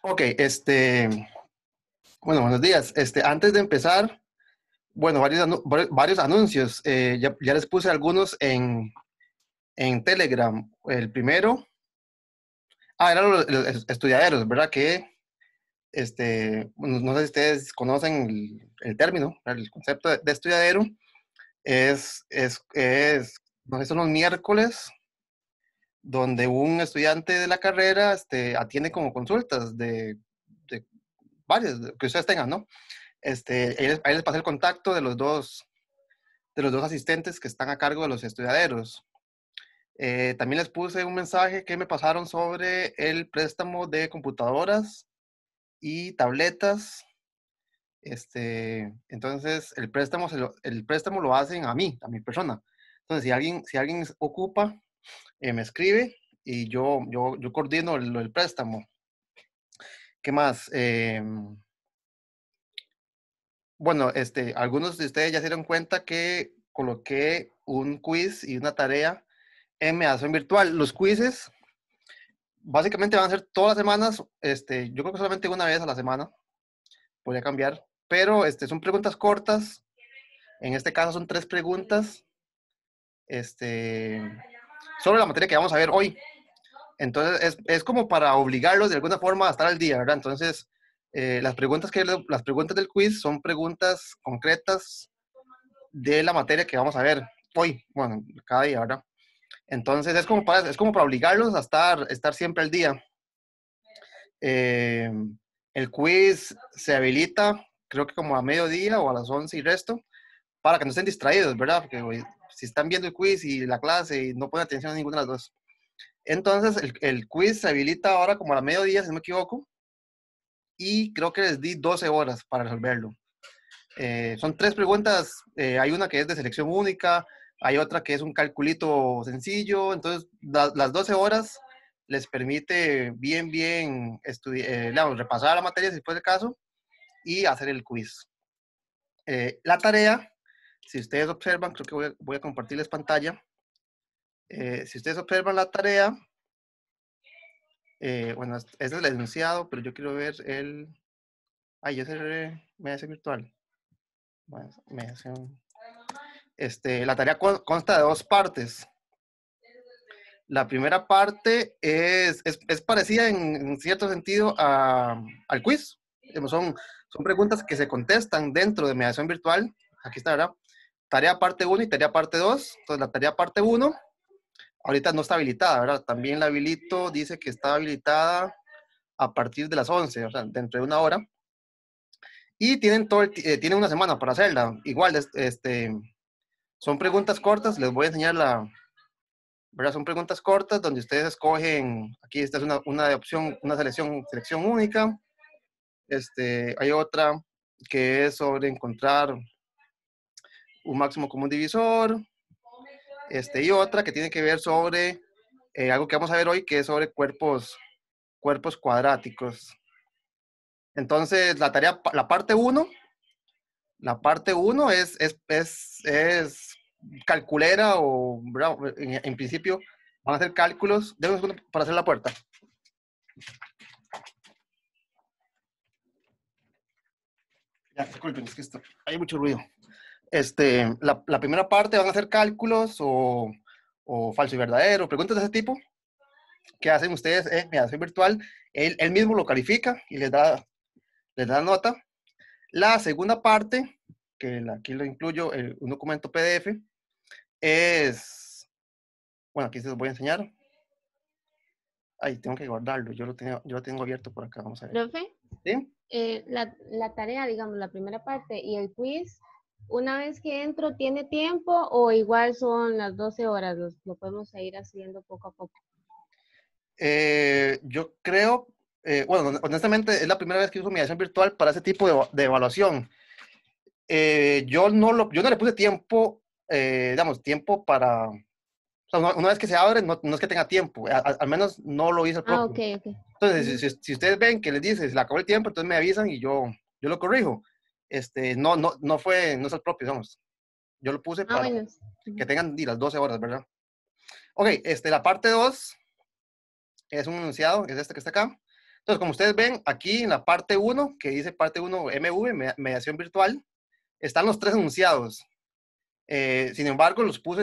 Ok, bueno, buenos días. Antes de empezar, bueno, varios anuncios. Ya les puse algunos en Telegram. El primero, eran los estudiaderos, ¿verdad? Bueno, no sé si ustedes conocen el término, ¿verdad? El concepto de estudiadero. No sé, son los miércoles donde un estudiante de la carrera atiende como consultas de varias que ustedes tengan, ¿no? Ahí les pasé el contacto de los dos asistentes que están a cargo de los estudiaderos. También les puse un mensaje que me pasaron sobre el préstamo de computadoras y tabletas. Entonces, el préstamo lo hacen a mi persona. Entonces, si alguien ocupa, me escribe y yo coordino el préstamo. ¿Qué más? Bueno, algunos de ustedes ya se dieron cuenta que coloqué un quiz y una tarea en Meditación Virtual. Los quizzes básicamente van a ser todas las semanas. Yo creo que solamente una vez a la semana. Podría cambiar. Pero son preguntas cortas. En este caso son tres preguntas este, sobre la materia que vamos a ver hoy. Entonces es como para obligarlos de alguna forma a estar al día, ¿verdad? Entonces, las preguntas del quiz son preguntas concretas de la materia que vamos a ver hoy, bueno, cada día, ¿verdad? Entonces es como para obligarlos a estar siempre al día. Eh, el quiz se habilita, creo que como a mediodía o a las 11 y resto, para que no estén distraídos, ¿verdad? Porque si están viendo el quiz y la clase y no ponen atención a ninguna de las dos. Entonces el quiz se habilita ahora como a la mediodía, si no me equivoco, y creo que les di 12 horas para resolverlo. Son tres preguntas, hay una que es de selección única, hay otra que es un calculito sencillo, entonces las 12 horas les permite digamos, repasar la materia si fuese el caso y hacer el quiz. La tarea, si ustedes observan, creo que voy a compartirles pantalla. Si ustedes observan la tarea, bueno, este es el enunciado, pero yo quiero ver yo cerré mediación virtual. Bueno, la tarea consta de dos partes. La primera parte es parecida en cierto sentido al quiz. Son preguntas que se contestan dentro de mediación virtual. Aquí está, ¿verdad? Tarea parte uno y tarea parte 2. Entonces, la tarea parte uno ahorita no está habilitada, ¿verdad? También la habilito, dice que está habilitada a partir de las 11, o sea, dentro de una hora. Y tienen una semana para hacerla. Igual, son preguntas cortas, les voy a enseñar ¿verdad? Son preguntas cortas donde ustedes escogen, aquí esta es una de opción, una selección única. Hay otra que es sobre encontrar un máximo común divisor. Y otra que tiene que ver sobre algo que vamos a ver hoy, que es sobre cuerpos cuadráticos. Entonces, la parte uno es calculera o, en principio, van a hacer cálculos. Denme un segundo para hacer la puerta. Ya, disculpen, es que hay mucho ruido. La primera parte van a hacer cálculos o falso y verdadero, preguntas de ese tipo que hacen ustedes en mediación virtual. Él mismo lo califica y les da nota. La segunda parte, aquí lo incluyo, un documento PDF, bueno, aquí se los voy a enseñar. Ahí tengo que guardarlo, yo lo tengo abierto por acá, vamos a ver. Profe, ¿Sí? la tarea, digamos, la primera parte y el quiz, una vez que entro, ¿tiene tiempo o igual son las 12 horas? Lo podemos ir haciendo poco a poco. Yo creo, bueno, honestamente es la primera vez que uso mediación virtual para ese tipo de evaluación. Yo no le puse tiempo, digamos, tiempo para, o sea, una vez que se abre, no es que tenga tiempo, al menos no lo hice el Ah, propio. ok, ok. Entonces, Ujú. si ustedes ven que les dice, se le acabó el tiempo, entonces me avisan y yo lo corrijo. No es el propio, digamos. Yo lo puse Ah, para bueno. que Ujú. tengan las 12 horas, ¿verdad? Ok, la parte 2 es un enunciado, es este que está acá. Entonces, como ustedes ven, aquí en la parte 1, que dice parte 1 MV, mediación virtual, están los 3 enunciados. Sin embargo, los puse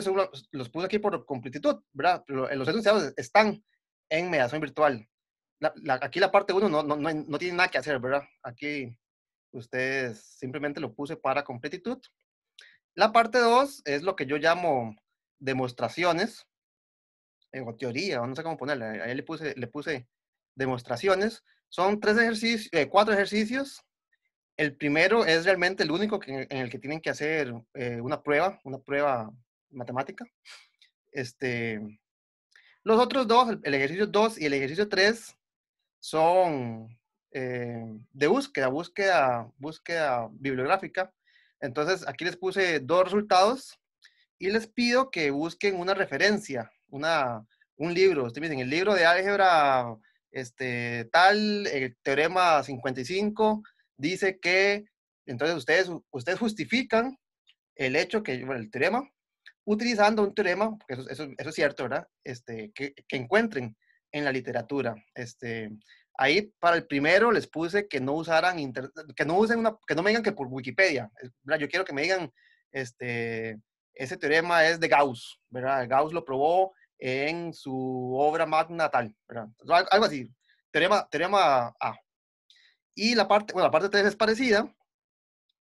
aquí por completitud, ¿verdad? Pero los enunciados están en mediación virtual. Aquí la parte 1 no tiene nada que hacer, ¿verdad? Aquí ustedes simplemente lo puse para completitud. La parte 2 es lo que yo llamo demostraciones, o teoría, o no sé cómo ponerle. Ahí le puse demostraciones. Son 4 ejercicios. El primero es realmente el único en el que tienen que hacer una prueba matemática. Los otros dos, el ejercicio 2 y el ejercicio 3, son de búsqueda bibliográfica. Entonces, aquí les puse 2 resultados y les pido que busquen una referencia, un libro. Ustedes dicen, el libro de álgebra, el teorema 55 dice que, entonces ustedes justifican el hecho que, bueno, el teorema, utilizando un teorema, porque eso es cierto, ¿verdad? Que encuentren en la literatura. Ahí para el primero les puse que no usaran, que no me digan que por Wikipedia, ¿verdad? Yo quiero que me digan, ese teorema es de Gauss, ¿verdad? Gauss lo probó en su obra magna tal, ¿verdad? Algo así, teorema A. Y la parte 3 es parecida.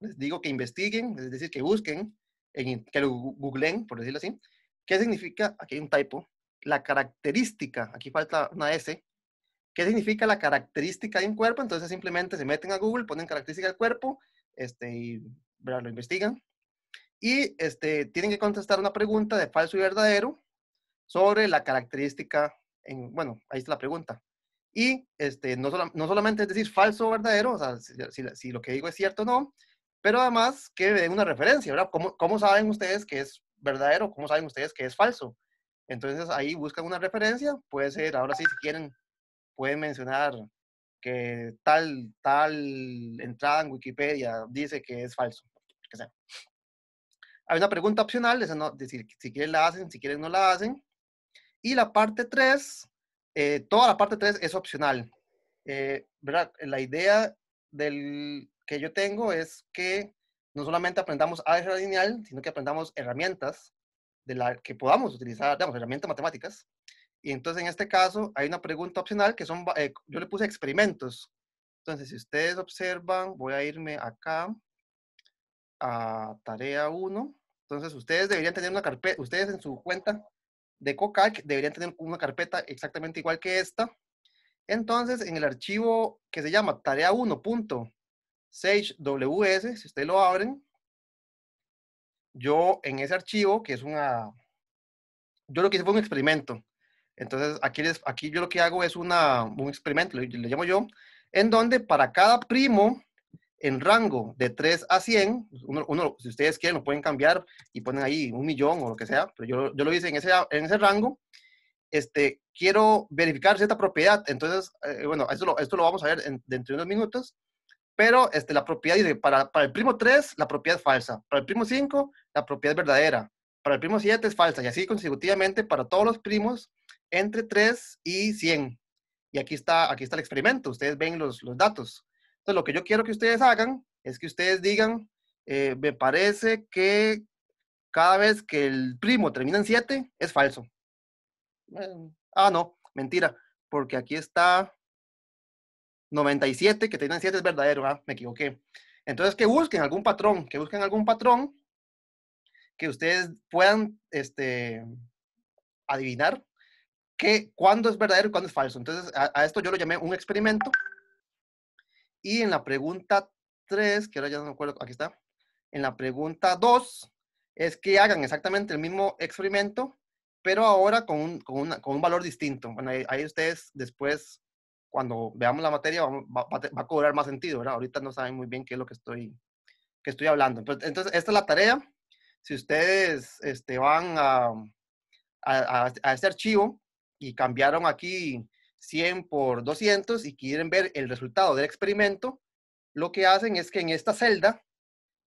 Les digo que investiguen, es decir, que busquen, que lo googleen, por decirlo así. ¿Qué significa? Aquí hay un typo. La característica, aquí falta una S. ¿Qué significa la característica de un cuerpo? Entonces simplemente se meten a Google, ponen característica del cuerpo, y ¿verdad? Lo investigan. Y tienen que contestar una pregunta de falso y verdadero sobre la característica. Bueno, ahí está la pregunta. Y no solamente es decir falso o verdadero, o sea, si lo que digo es cierto o no, pero además que den una referencia, ¿verdad? ¿Cómo saben ustedes que es verdadero? ¿Cómo saben ustedes que es falso? Entonces ahí buscan una referencia, puede ser, ahora sí, si quieren, pueden mencionar que tal entrada en Wikipedia dice que es falso. Que sea. Hay una pregunta opcional, esa no, decir, si quieren la hacen, si quieren no la hacen. Y la parte 3, toda la parte 3 es opcional. ¿Verdad? La idea que yo tengo es que no solamente aprendamos álgebra lineal, sino que aprendamos herramientas de la que podamos utilizar, digamos, herramientas matemáticas. Y entonces en este caso hay una pregunta opcional que yo le puse experimentos. Entonces, si ustedes observan, voy a irme acá a tarea 1. Entonces, ustedes deberían tener una carpeta, ustedes en su cuenta de COCAC deberían tener una carpeta exactamente igual que esta. Entonces, en el archivo que se llama tarea1.sagews, si ustedes lo abren, yo en ese archivo, que es yo lo que hice fue un experimento. Entonces, aquí yo lo que hago es un experimento, le llamo yo, en donde para cada primo en rango de 3 a 100, si ustedes quieren lo pueden cambiar y ponen ahí 1.000.000 o lo que sea, pero yo lo hice en ese rango. Quiero verificar cierta propiedad. Entonces, bueno, esto lo vamos a ver dentro de unos minutos, pero la propiedad dice, para el primo 3, la propiedad es falsa, para el primo 5, la propiedad es verdadera, para el primo 7 es falsa, y así consecutivamente para todos los primos entre 3 y 100. Y aquí está el experimento, ustedes ven los datos. Entonces, lo que yo quiero que ustedes hagan es que ustedes digan, me parece que cada vez que el primo termina en 7, es falso. No, mentira, porque aquí está 97, que tienen 7 es verdadero, me equivoqué. Entonces, que busquen algún patrón, que ustedes puedan adivinar cuándo es verdadero y cuándo es falso. Entonces, a esto yo lo llamé un experimento. Y en la pregunta 3, que ahora ya no me acuerdo, aquí está, en la pregunta 2, es que hagan exactamente el mismo experimento, pero ahora con un valor distinto. Bueno, ahí ustedes después, cuando veamos la materia, va a cobrar más sentido, ¿verdad? Ahorita no saben muy bien qué es lo que estoy hablando. Entonces, esta es la tarea. Si ustedes van a este archivo y cambiaron aquí 100 por 200 y quieren ver el resultado del experimento, lo que hacen es que en esta celda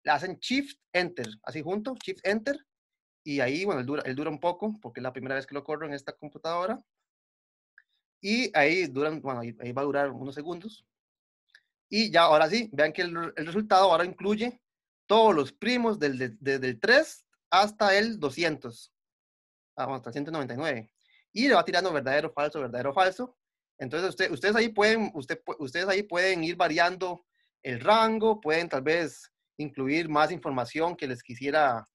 le hacen Shift Enter, así junto, Shift Enter, y ahí, bueno, él dura un poco, porque es la primera vez que lo corro en esta computadora. Y ahí duran, bueno, ahí va a durar unos segundos. Y ya, ahora sí, vean que el resultado ahora incluye todos los primos desde el 3 hasta el 200, hasta 199. Y le va tirando verdadero, falso, verdadero, falso. Entonces, ustedes ahí pueden ir variando el rango, pueden tal vez incluir más información que quisieran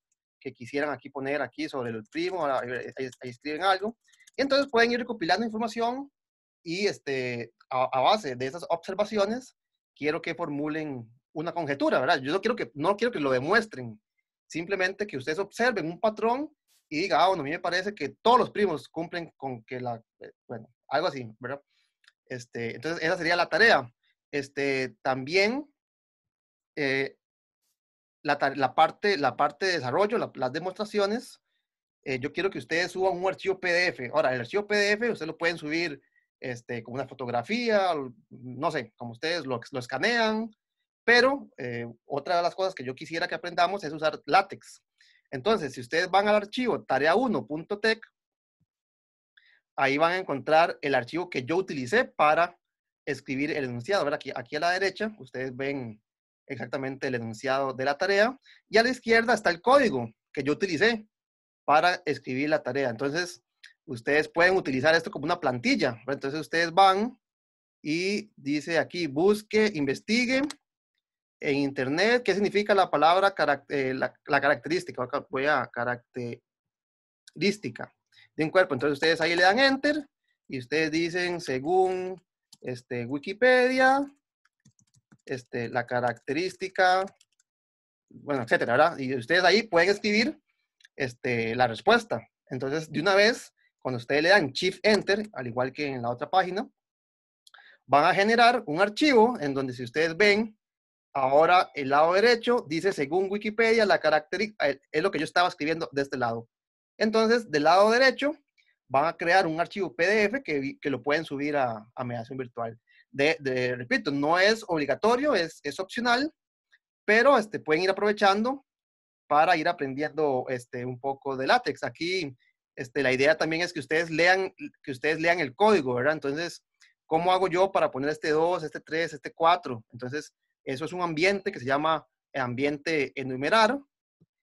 aquí poner aquí sobre el primo, ahí escriben algo. Y entonces pueden ir recopilando información y a base de esas observaciones, quiero que formulen una conjetura, ¿verdad? Yo no quiero que lo demuestren, simplemente que ustedes observen un patrón y digan, bueno, a mí me parece que todos los primos cumplen con que bueno, algo así, ¿verdad? Entonces, esa sería la tarea. También, eh, la parte de desarrollo, las demostraciones, yo quiero que ustedes suban un archivo PDF. Ahora, el archivo PDF ustedes lo pueden subir como una fotografía, no sé, como ustedes lo escanean, pero otra de las cosas que yo quisiera que aprendamos es usar látex. Entonces, si ustedes van al archivo tarea1.tech, ahí van a encontrar el archivo que yo utilicé para escribir el enunciado. ¿Verdad? Aquí a la derecha, ustedes ven exactamente el enunciado de la tarea, y a la izquierda está el código que yo utilicé para escribir la tarea. Entonces, ustedes pueden utilizar esto como una plantilla, ¿verdad? Entonces, ustedes van y dice aquí, busque, investigue en internet, ¿qué significa la palabra, la característica? Voy a característica de un cuerpo. Entonces, ustedes ahí le dan enter y ustedes dicen, según Wikipedia, la característica, bueno, etcétera, ¿verdad? Y ustedes ahí pueden escribir la respuesta. Entonces, de una vez, cuando ustedes le dan Shift Enter, al igual que en la otra página, van a generar un archivo en donde, si ustedes ven, ahora el lado derecho dice, según Wikipedia, la característica es lo que yo estaba escribiendo de este lado. Entonces, del lado derecho, van a crear un archivo PDF que lo pueden subir a mediación virtual. Repito, no es obligatorio, es opcional, pero pueden ir aprovechando para ir aprendiendo un poco de látex. Aquí la idea también es que ustedes lean el código, ¿verdad? Entonces, ¿cómo hago yo para poner este 2, este 3, este 4? Entonces, eso es un ambiente que se llama ambiente enumerar.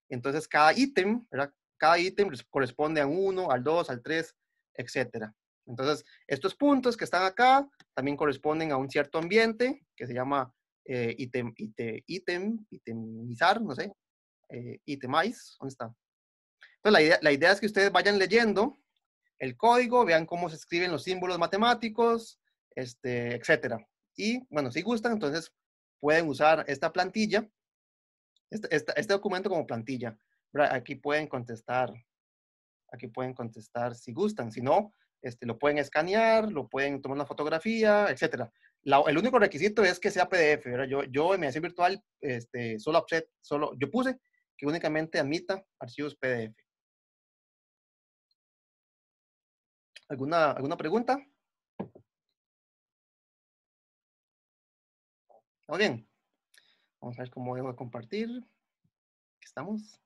Entonces, cada ítem, ¿verdad? Cada ítem corresponde a 1, al 2, al 3, etcétera. Entonces, estos puntos que están acá también corresponden a un cierto ambiente que se llama itemizar, no sé, itemize, ¿dónde está? Entonces, la idea es que ustedes vayan leyendo el código, vean cómo se escriben los símbolos matemáticos, etcétera. Y, bueno, si gustan, entonces pueden usar esta plantilla, este documento como plantilla. ¿Verdad? Aquí pueden contestar si gustan. Si no, lo pueden escanear, lo pueden tomar una fotografía, etcétera. El único requisito es que sea PDF, ¿verdad? Yo en mediación virtual, yo puse que únicamente admita archivos PDF. ¿Alguna pregunta? ¿Estamos bien? Vamos a ver cómo debo compartir. Aquí estamos.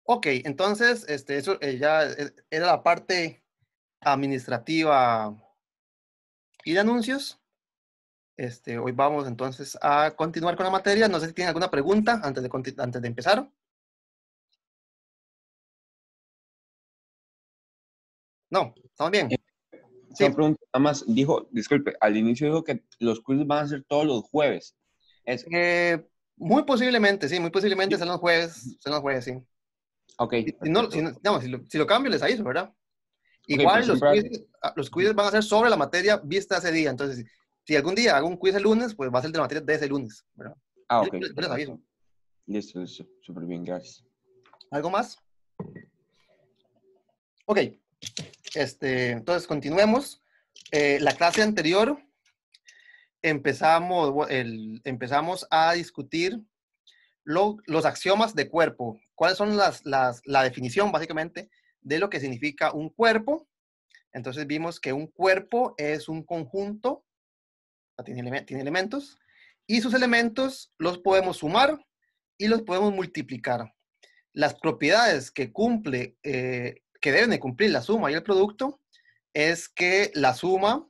Ok, entonces, eso ya era la parte administrativa y de anuncios. Hoy vamos entonces a continuar con la materia. No sé si tienen alguna pregunta antes de empezar. No, ¿estamos bien? Sí. Una pregunta nada más. Dijo, disculpe, al inicio dijo que los quizzes van a ser todos los jueves. ¿Es? Muy posiblemente, sí, muy posiblemente sean los jueves, sí. Ok. Si lo cambio, les aviso, ¿verdad? Ok, Igual pero siempre los quizzes van a ser sobre la materia vista ese día. Entonces, si algún día hago un quiz el lunes, pues va a ser de la materia de ese lunes, ¿verdad? ok. Yo les aviso. Listo. Súper bien, gracias. ¿Algo más? Ok. Entonces, continuemos. La clase anterior empezamos a discutir los axiomas de cuerpo. ¿Cuáles son la definición, básicamente, de lo que significa un cuerpo? Entonces vimos que un cuerpo es un conjunto, tiene elementos, y sus elementos los podemos sumar y los podemos multiplicar. Las propiedades que deben de cumplir la suma y el producto, es que la suma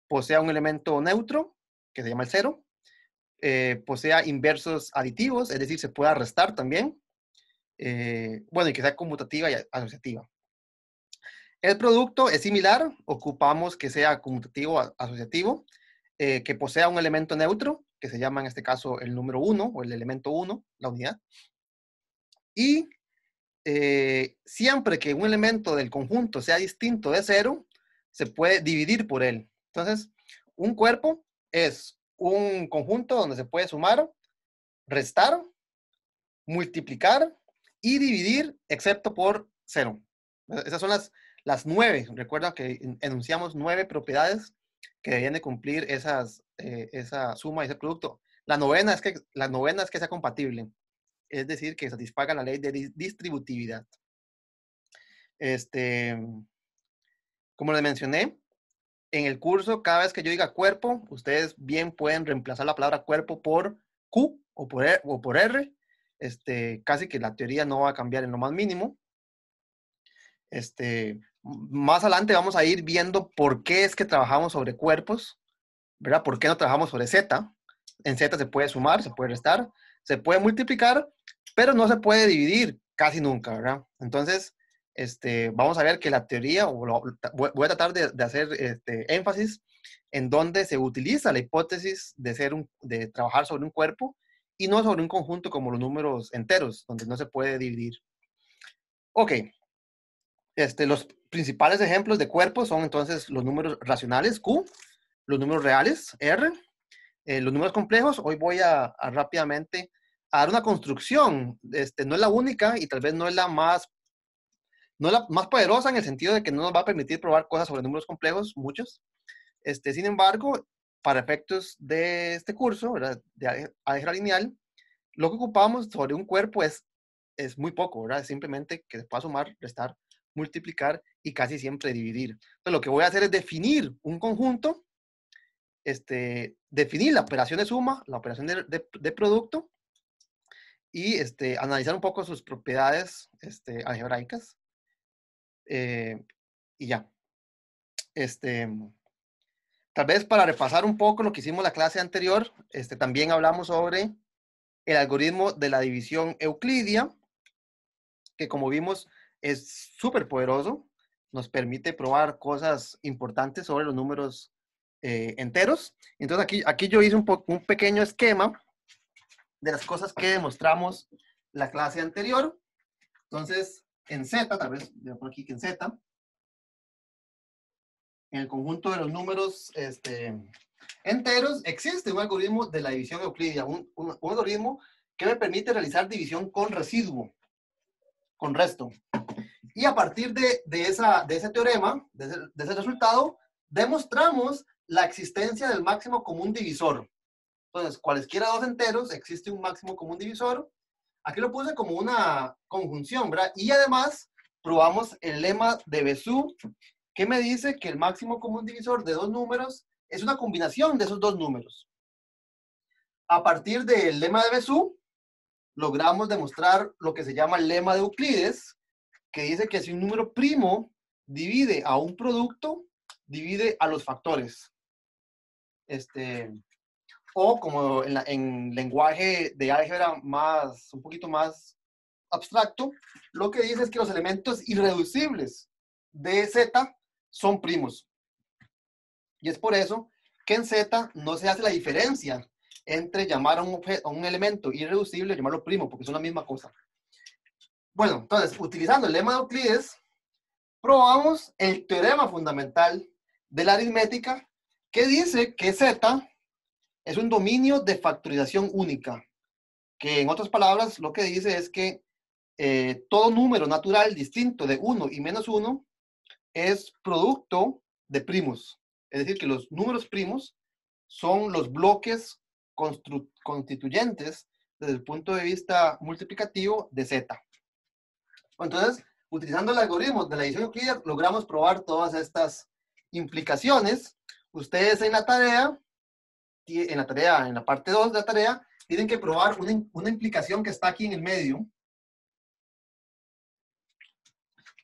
posea un elemento neutro, que se llama el 0, posea inversos aditivos, es decir, se pueda restar también, bueno, y que sea conmutativa y asociativa. El producto es similar, ocupamos que sea conmutativo asociativo, que posea un elemento neutro, que se llama en este caso el número 1 o el elemento 1, la unidad. Y siempre que un elemento del conjunto sea distinto de 0, se puede dividir por él. Entonces, un cuerpo es un conjunto donde se puede sumar, restar, multiplicar y dividir, excepto por 0. Esas son las 9. Recuerda que enunciamos 9 propiedades que debían de cumplir esa suma y ese producto. La novena es que sea compatible, es decir, que satisfaga la ley de distributividad. Como les mencioné, en el curso, cada vez que yo diga cuerpo, ustedes bien pueden reemplazar la palabra cuerpo por Q o por R. Casi que la teoría no va a cambiar en lo más mínimo. Más adelante vamos a ir viendo por qué es que trabajamos sobre cuerpos, ¿verdad? ¿Por qué no trabajamos sobre Z? En Z se puede sumar, se puede restar, se puede multiplicar, pero no se puede dividir casi nunca, ¿verdad? Entonces, vamos a ver que la teoría, voy a tratar de hacer énfasis en donde se utiliza la hipótesis de trabajar sobre un cuerpo y no sobre un conjunto como los números enteros, donde no se puede dividir. Ok. Los principales ejemplos de cuerpos son entonces los números racionales, Q, los números reales, R, los números complejos. Hoy voy a rápidamente a dar una construcción. No es la única y tal vez no es la más poderosa en el sentido de que no nos va a permitir probar cosas sobre números complejos, muchos. Sin embargo, para efectos de este curso, ¿verdad?, de álgebra lineal, lo que ocupamos sobre un cuerpo es muy poco, ¿verdad? Es simplemente que se pueda sumar, restar, multiplicar y casi siempre dividir. Entonces, lo que voy a hacer es definir un conjunto, definir la operación de suma, la operación de producto y analizar un poco sus propiedades algebraicas. Y ya. Tal vez para repasar un poco lo que hicimos la clase anterior, también hablamos sobre el algoritmo de la división euclidia, que como vimos es súper poderoso, nos permite probar cosas importantes sobre los números enteros. Entonces aquí yo hice un pequeño esquema de las cosas que demostramos la clase anterior. Entonces, en Z, tal vez voy a poner aquí que en Z, en el conjunto de los números enteros, existe un algoritmo de la división euclidia, un algoritmo que me permite realizar división con residuo, con resto. Y a partir de ese teorema, de ese resultado, demostramos la existencia del máximo común divisor. Entonces, cualesquiera dos enteros, existe un máximo común divisor. Aquí lo puse como una conjunción, ¿verdad? Y además, probamos el lema de Bézout, que me dice que el máximo común divisor de dos números es una combinación de esos dos números. A partir del lema de Bézout, logramos demostrar lo que se llama el lema de Euclides, que dice que si un número primo divide a un producto, divide a los factores. O como en lenguaje de álgebra un poquito más abstracto, lo que dice es que los elementos irreducibles de Z son primos. Y es por eso que en Z no se hace la diferencia entre llamar a un elemento irreducible y llamarlo primo, porque son la misma cosa. Bueno, entonces, utilizando el lema de Euclides, probamos el teorema fundamental de la aritmética que dice que Z es un dominio de factorización única, que en otras palabras lo que dice es que todo número natural distinto de 1 y menos 1 es producto de primos. Es decir, que los números primos son los bloques constituyentes desde el punto de vista multiplicativo de Z. Entonces, utilizando el algoritmo de la división euclidiana, logramos probar todas estas implicaciones. Ustedes en la parte 2 de la tarea, tienen que probar una implicación que está aquí en el medio,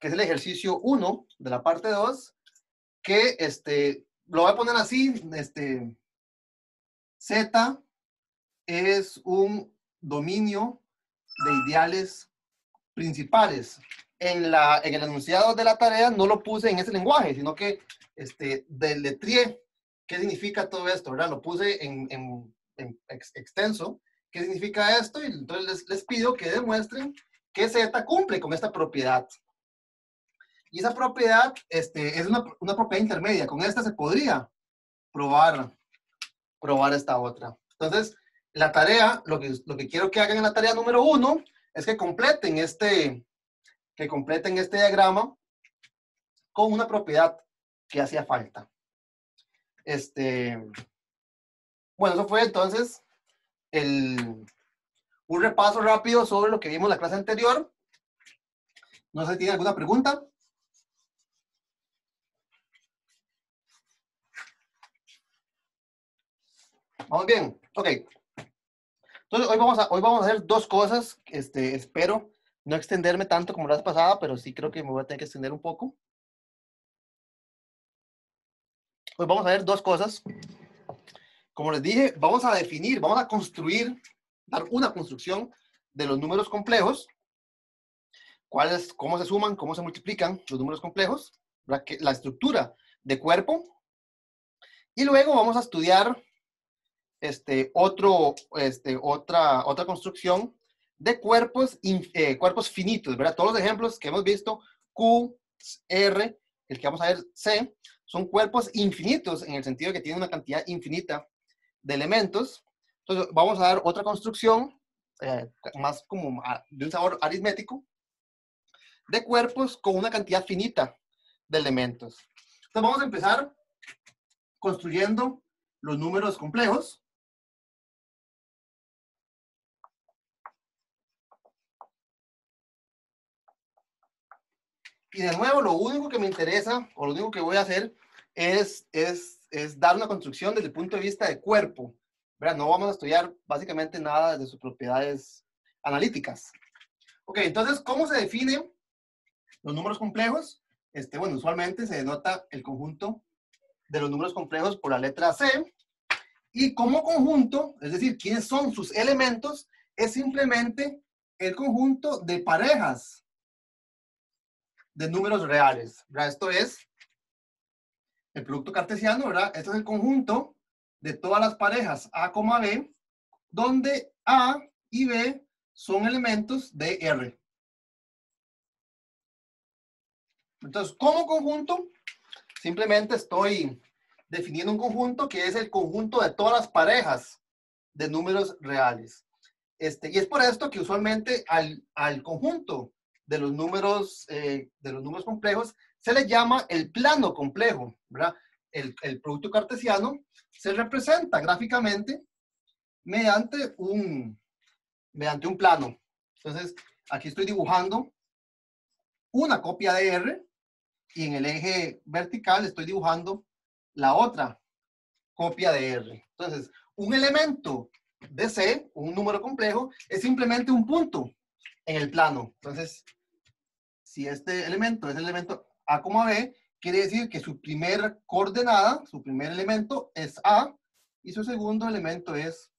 que es el ejercicio 1 de la parte 2, que lo voy a poner así, Z es un dominio de ideales principales. En el enunciado de la tarea no lo puse en ese lenguaje, sino que deletrié qué significa todo esto, ¿verdad? Lo puse en extenso, qué significa esto, y entonces les pido que demuestren que Z cumple con esta propiedad. Y esa propiedad es una propiedad intermedia. Con esta se podría probar esta otra. Entonces, la tarea, lo que quiero que hagan en la tarea número 1 es que completen este diagrama con una propiedad que hacía falta. Bueno, eso fue entonces un repaso rápido sobre lo que vimos en la clase anterior. No sé si tienen alguna pregunta. Vamos bien. Ok. Entonces, hoy vamos a hacer dos cosas. Espero no extenderme tanto como la vez pasada, pero sí creo que me voy a tener que extender un poco. Hoy vamos a ver dos cosas. Como les dije, vamos a definir, vamos a construir, dar una construcción de los números complejos. Cómo se suman, cómo se multiplican los números complejos, la estructura de cuerpo. Y luego vamos a estudiar otra construcción de cuerpos finitos, ¿verdad? Todos los ejemplos que hemos visto, Q, R, el que vamos a ver, C, son cuerpos infinitos en el sentido de que tienen una cantidad infinita de elementos. Entonces, vamos a dar otra construcción más como de un sabor aritmético de cuerpos con una cantidad finita de elementos. Entonces, vamos a empezar construyendo los números complejos. Y de nuevo, lo único que me interesa, o lo único que voy a hacer, es dar una construcción desde el punto de vista de cuerpo, ¿verdad? No vamos a estudiar básicamente nada de sus propiedades analíticas. Ok, entonces, ¿cómo se definen los números complejos? Bueno, usualmente se denota el conjunto de los números complejos por la letra C. Y como conjunto, es decir, ¿quiénes son sus elementos? Es simplemente el conjunto de parejas de números reales, ¿verdad? Esto es el producto cartesiano, ¿verdad? Este es el conjunto de todas las parejas A, B, donde A y B son elementos de R. Entonces, como conjunto, simplemente estoy definiendo un conjunto que es el conjunto de todas las parejas de números reales. Y es por esto que usualmente al conjunto de los números complejos se le llama el plano complejo, ¿verdad? El producto cartesiano se representa gráficamente mediante un plano. Entonces, aquí estoy dibujando una copia de R y en el eje vertical estoy dibujando la otra copia de R. Entonces, un elemento de C, un número complejo, es simplemente un punto en el plano. Entonces, si este elemento es el elemento A, B, quiere decir que su primer coordenada, su primer elemento es A y su segundo elemento es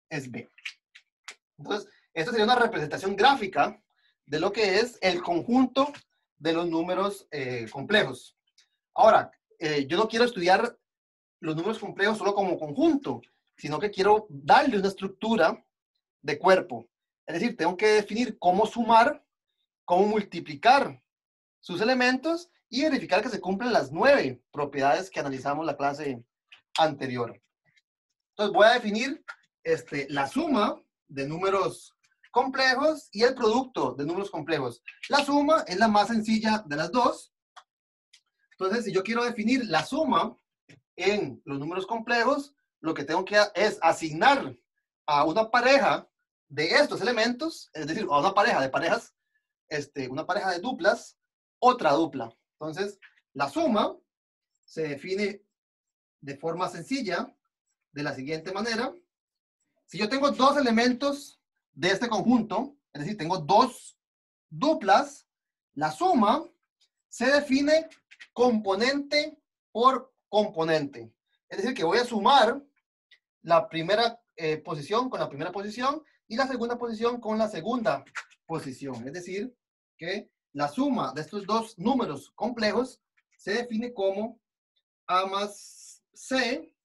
B. Entonces, esta sería una representación gráfica de lo que es el conjunto de los números complejos. Ahora, yo no quiero estudiar los números complejos solo como conjunto, sino que quiero darle una estructura de cuerpo. Es decir, tengo que definir cómo sumar, cómo multiplicar sus elementos y verificar que se cumplen las 9 propiedades que analizamos la clase anterior. Entonces voy a definir la suma de números complejos y el producto de números complejos. La suma es la más sencilla de las dos. Entonces, si yo quiero definir la suma en los números complejos, lo que tengo que hacer es asignar a una pareja de estos elementos, es decir, a una pareja de parejas, una pareja de duplas, otra dupla. Entonces, la suma se define de forma sencilla de la siguiente manera. Si yo tengo dos elementos de este conjunto, es decir, tengo dos duplas, la suma se define componente por componente. Es decir, que voy a sumar la primera posición con la primera posición y la segunda posición con la segunda posición. Es decir, que la suma de estos dos números complejos se define como A más C,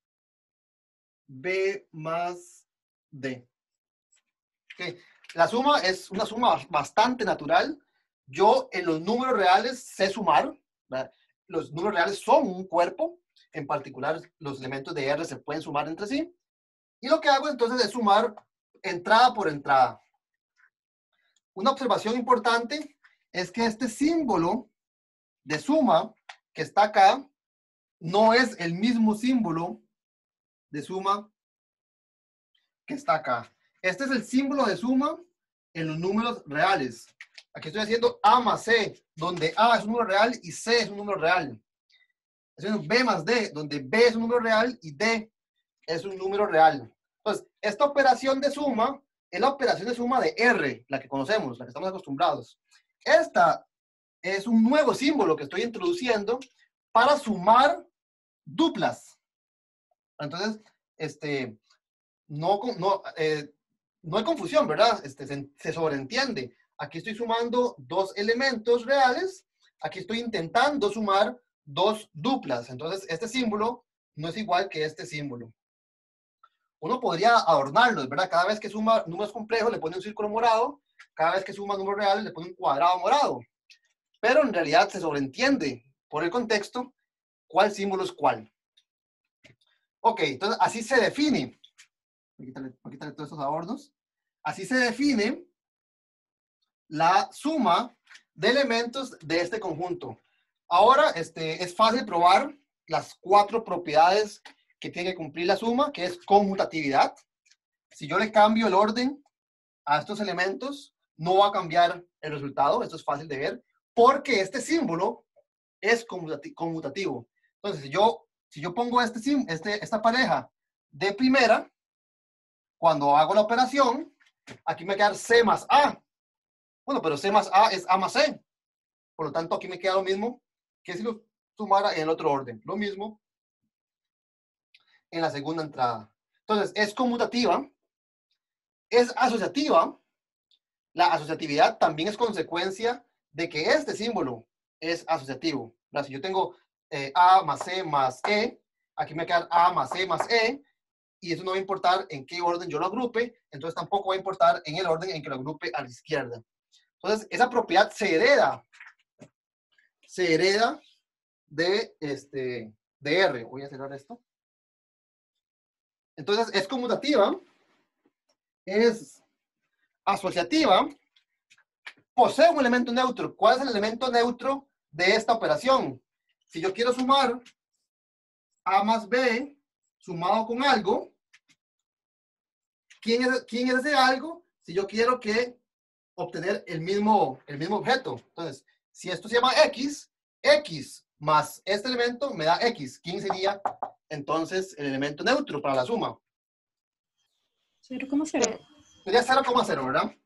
B más D. Okay. La suma es una suma bastante natural. Yo en los números reales sé sumar, ¿verdad? Los números reales son un cuerpo, en particular los elementos de R se pueden sumar entre sí. Y lo que hago entonces es sumar entrada por entrada. Una observación importante es que este símbolo de suma que está acá no es el mismo símbolo de suma que está acá. Este es el símbolo de suma en los números reales. Aquí estoy haciendo A más C, donde A es un número real y C es un número real. Estoy haciendo B más D, donde B es un número real y D es un número real. Entonces, esta operación de suma es la operación de suma de R, la que conocemos, la que estamos acostumbrados. Esta es un nuevo símbolo que estoy introduciendo para sumar duplas. Entonces, no hay confusión, ¿verdad? Se sobreentiende. Aquí estoy sumando dos elementos reales. Aquí estoy intentando sumar dos duplas. Entonces, este símbolo no es igual que este símbolo. Uno podría adornarlos, ¿verdad? Cada vez que suma números complejos le pone un círculo morado. Cada vez que suma números reales le pone un cuadrado morado. Pero en realidad se sobreentiende por el contexto cuál símbolo es cuál. Ok, entonces así se define. Voy a quitarle todos estos adornos. Así se define la suma de elementos de este conjunto. Ahora es fácil probar las 4 propiedades que tiene que cumplir la suma, que es conmutatividad. Si yo le cambio el orden a estos elementos, no va a cambiar el resultado. Esto es fácil de ver, porque este símbolo es conmutativo. Entonces, si yo pongo esta pareja de primera, cuando hago la operación, aquí me queda C más A. Bueno, pero C más A es A más C. Por lo tanto, aquí me queda lo mismo que si lo sumara en el otro orden. Lo mismo en la segunda entrada. Entonces, es conmutativa, es asociativa. La asociatividad también es consecuencia de que este símbolo es asociativo. ¿Verdad? Si yo tengo A más C más E, aquí me queda A más C más E, y eso no va a importar en qué orden yo lo agrupe, entonces tampoco va a importar en el orden en que lo agrupe a la izquierda. Entonces, esa propiedad se hereda de R. Voy a cerrar esto. Entonces, es conmutativa, es asociativa, posee un elemento neutro. ¿Cuál es el elemento neutro de esta operación? Si yo quiero sumar A más B sumado con algo, ¿quién es ese algo? Si yo quiero obtener el mismo objeto. Entonces, si esto se llama X, X más este elemento me da X. ¿Quién sería entonces el elemento neutro para la suma? 0,0. Sería 0,0, ¿verdad?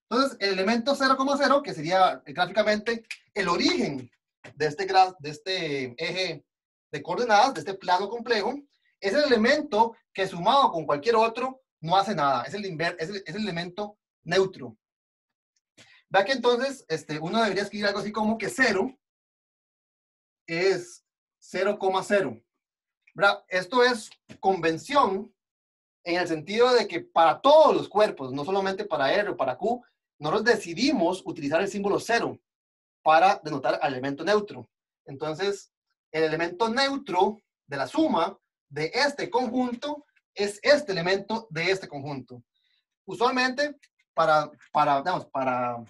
Entonces, el elemento 0,0, que sería gráficamente el origen de este eje de coordenadas, de este plano complejo, es el elemento que sumado con cualquier otro no hace nada. Es el elemento neutro. Vea que entonces uno debería escribir algo así como que 0 es 0,0. Esto es convención en el sentido de que para todos los cuerpos, no solamente para R o para Q, nosotros decidimos utilizar el símbolo 0 para denotar al elemento neutro. Entonces, el elemento neutro de la suma de este conjunto es este elemento de este conjunto. Usualmente, para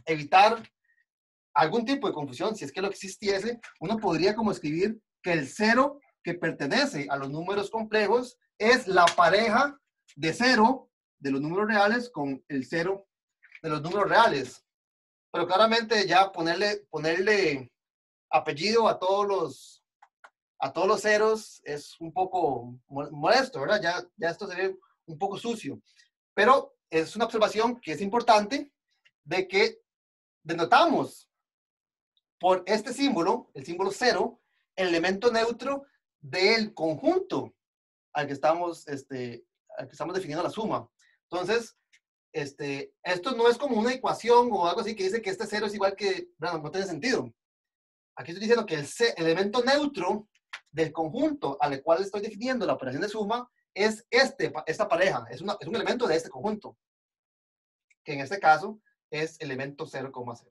evitar algún tipo de confusión, si es que lo existiese, uno podría como escribir que el 0 que pertenece a los números complejos es la pareja de 0 de los números reales con el 0 de los números reales. Pero claramente ya ponerle apellido a todos los ceros es un poco molesto, ¿verdad? Ya esto se ve un poco sucio. Pero es una observación que es importante de que denotamos por este símbolo, el símbolo 0, el elemento neutro del conjunto al que estamos definiendo la suma. Entonces, esto no es como una ecuación o algo así que dice que este 0 es igual que, bueno, no tiene sentido. Aquí estoy diciendo que el elemento neutro del conjunto al cual estoy definiendo la operación de suma es esta pareja, es un elemento de este conjunto, que en este caso es elemento 0,0.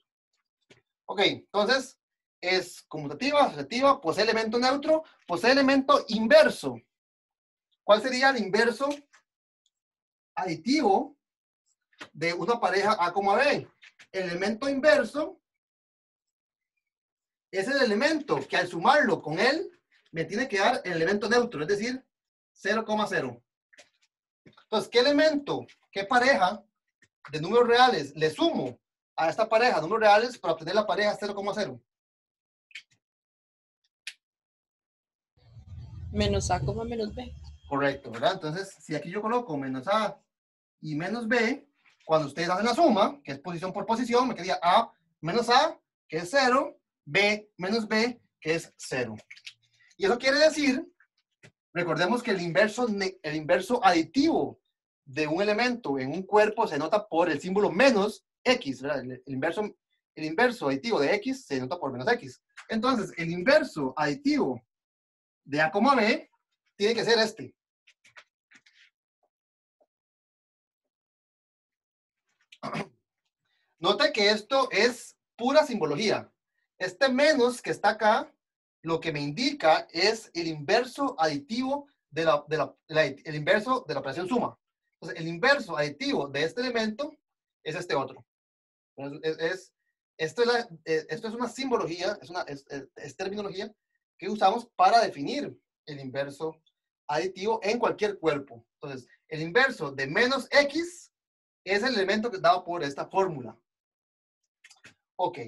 Ok, entonces es conmutativa, asociativa, posee elemento neutro, posee elemento inverso. ¿Cuál sería el inverso aditivo de una pareja A, B? El elemento inverso es el elemento que al sumarlo con él me tiene que dar el elemento neutro, es decir, 0,0. Entonces, ¿qué elemento, qué pareja de números reales le sumo a esta pareja de números reales para obtener la pareja 0,0? Menos A, menos B. Correcto, ¿verdad? Entonces, si aquí yo coloco menos A y menos B, cuando ustedes hacen la suma, que es posición por posición, me quedaría A menos A, que es 0, B menos B, que es 0. Y eso quiere decir, recordemos que el inverso aditivo de un elemento en un cuerpo se nota por el símbolo menos X, ¿verdad? El inverso aditivo de X se nota por menos X. Entonces, el inverso aditivo de A, B tiene que ser este. Note que esto es pura simbología. Este menos que está acá, lo que me indica es el inverso aditivo el inverso de la operación suma. Entonces, el inverso aditivo de este elemento es este otro. Esto es una simbología, es terminología que usamos para definir el inverso aditivo en cualquier cuerpo. Entonces, el inverso de menos X es el elemento que es dado por esta fórmula. Ok.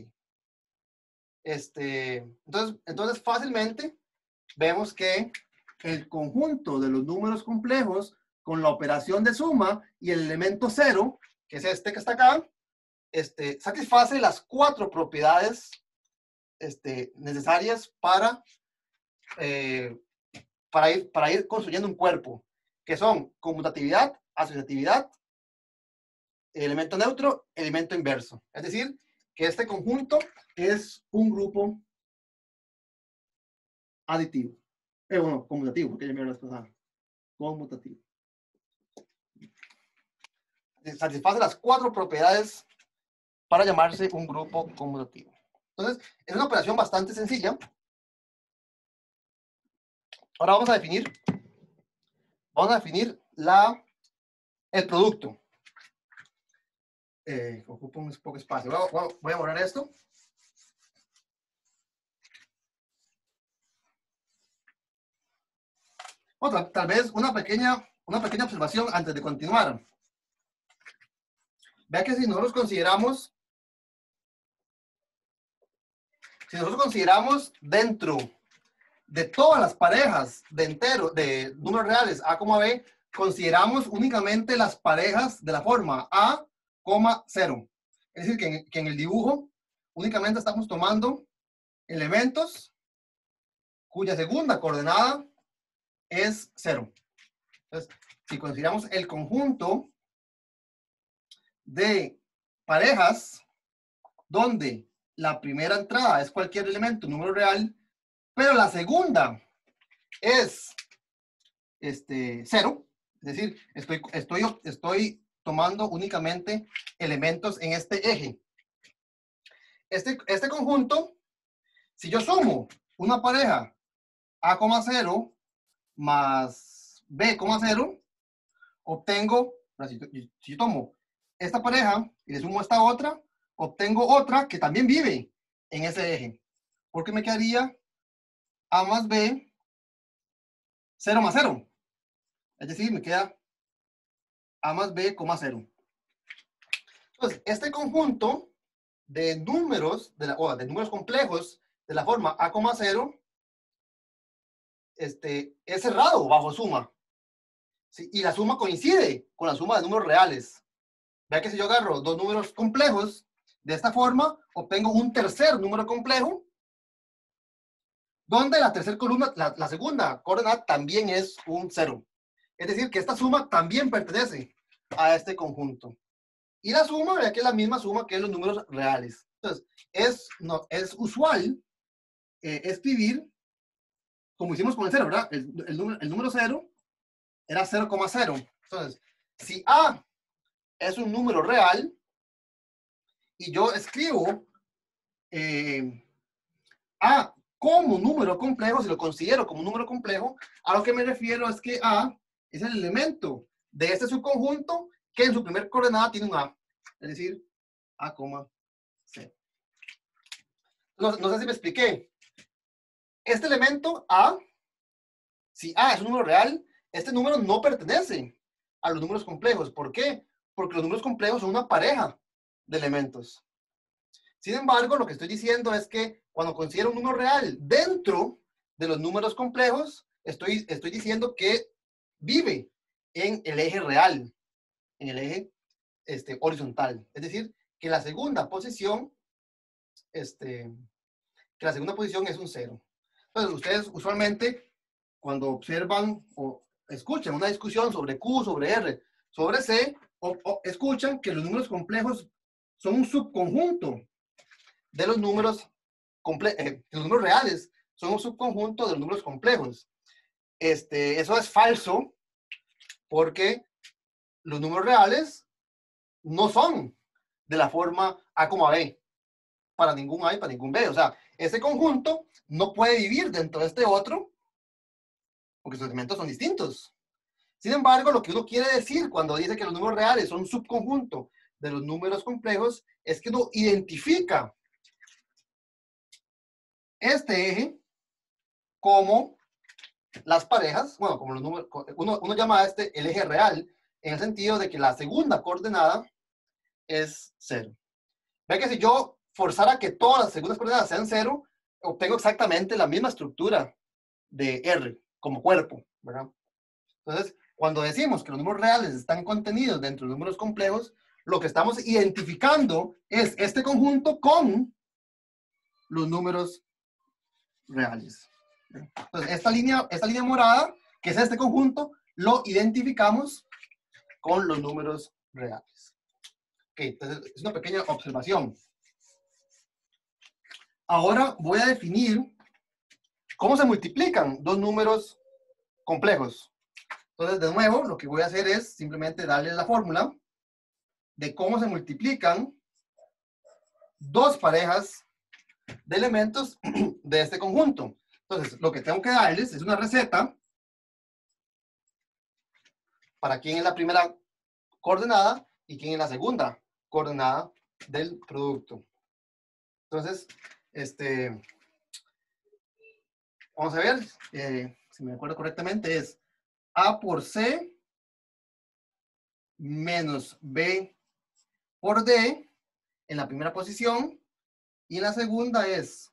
Entonces fácilmente vemos que el conjunto de los números complejos con la operación de suma y el elemento 0, que es este que está acá, satisface las 4 propiedades necesarias para ir construyendo un cuerpo, que son conmutatividad, asociatividad, elemento neutro, elemento inverso. Es decir, que este conjunto es un grupo aditivo. Bueno, conmutativo, porque ya me había pasado. Conmutativo. Satisface las 4 propiedades para llamarse un grupo conmutativo. Entonces, es una operación bastante sencilla. Ahora vamos a definir el producto. Ocupa un poco espacio. Voy a borrar esto. Tal vez una pequeña observación antes de continuar. Vea que si nosotros consideramos dentro de todas las parejas de números reales A, B, consideramos únicamente las parejas de la forma A, 0. Es decir, que en el dibujo únicamente estamos tomando elementos cuya segunda coordenada es 0. Entonces, si consideramos el conjunto de parejas donde la primera entrada es cualquier elemento, número real, pero la segunda es 0, es decir, estoy tomando únicamente elementos en este eje. Este conjunto, si yo sumo una pareja A, 0 más B, 0, obtengo, si yo tomo esta pareja y le sumo esta otra, obtengo otra que también vive en ese eje. Porque me quedaría A más B, 0 más 0. Es decir, me queda A más B, 0. Entonces, este conjunto de números, de números complejos de la forma A, 0, es cerrado bajo suma. ¿Sí? Y la suma coincide con la suma de números reales. Vea que si yo agarro 2 números complejos de esta forma, obtengo un tercer número complejo donde la tercera columna, la segunda coordenada también es un 0. Es decir, que esta suma también pertenece a este conjunto. Y la suma, vea que es la misma suma que los números reales. Entonces, es usual escribir, como hicimos con el 0, ¿verdad? El número 0 era 0,0. Entonces, si A es un número real, y yo escribo A como número complejo, si lo considero como un número complejo, a lo que me refiero es que A es el elemento de este subconjunto que en su primer coordenada tiene un A. Es decir, A, C. No sé si me expliqué. Este elemento A, si A es un número real, este número no pertenece a los números complejos. ¿Por qué? Porque los números complejos son una pareja de elementos. Sin embargo, lo que estoy diciendo es que cuando considero un número real dentro de los números complejos, estoy diciendo que vive en el eje real, en el eje horizontal. Es decir, que la segunda posición, es un 0. Entonces, ustedes usualmente, cuando observan o escuchan una discusión sobre Q, sobre R, sobre C, o escuchan que los números complejos son un subconjunto de los números reales, son un subconjunto de los números complejos. Eso es falso, porque los números reales no son de la forma A, B, para ningún A y para ningún B. O sea, ese conjunto no puede vivir dentro de este otro, porque sus elementos son distintos. Sin embargo, lo que uno quiere decir cuando dice que los números reales son un subconjunto de los números complejos, es que uno identifica este eje como las parejas, bueno, como los números, uno llama a este el eje real, en el sentido de que la segunda coordenada es 0. Ve que si yo forzara que todas las segundas coordenadas sean 0, obtengo exactamente la misma estructura de R como cuerpo, ¿verdad? Entonces, cuando decimos que los números reales están contenidos dentro de números complejos, lo que estamos identificando es este conjunto con los números reales. Entonces, esta línea morada, que es este conjunto, lo identificamos con los números reales. Ok, entonces es una pequeña observación. Ahora voy a definir cómo se multiplican dos números complejos. Entonces, de nuevo, lo que voy a hacer es simplemente darle la fórmula de cómo se multiplican dos parejas de elementos de este conjunto. Entonces, lo que tengo que darles es una receta para quién es la primera coordenada y quién es la segunda coordenada del producto. Entonces, vamos a ver, si me acuerdo correctamente, es A por C menos B por D en la primera posición, y en la segunda es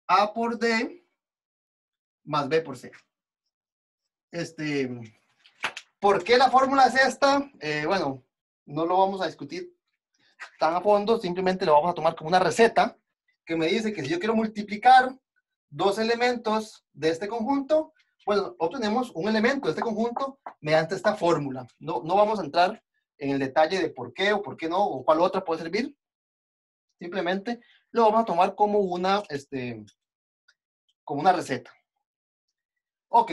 A por D más B por C. ¿Por qué la fórmula es esta? Bueno, no lo vamos a discutir tan a fondo, simplemente lo vamos a tomar como una receta que me dice que si yo quiero multiplicar dos elementos de este conjunto, bueno, obtenemos un elemento de este conjunto mediante esta fórmula. No vamos a entrar en el detalle de por qué o por qué no, o cuál otra puede servir. Simplemente lo vamos a tomar como una receta. Ok.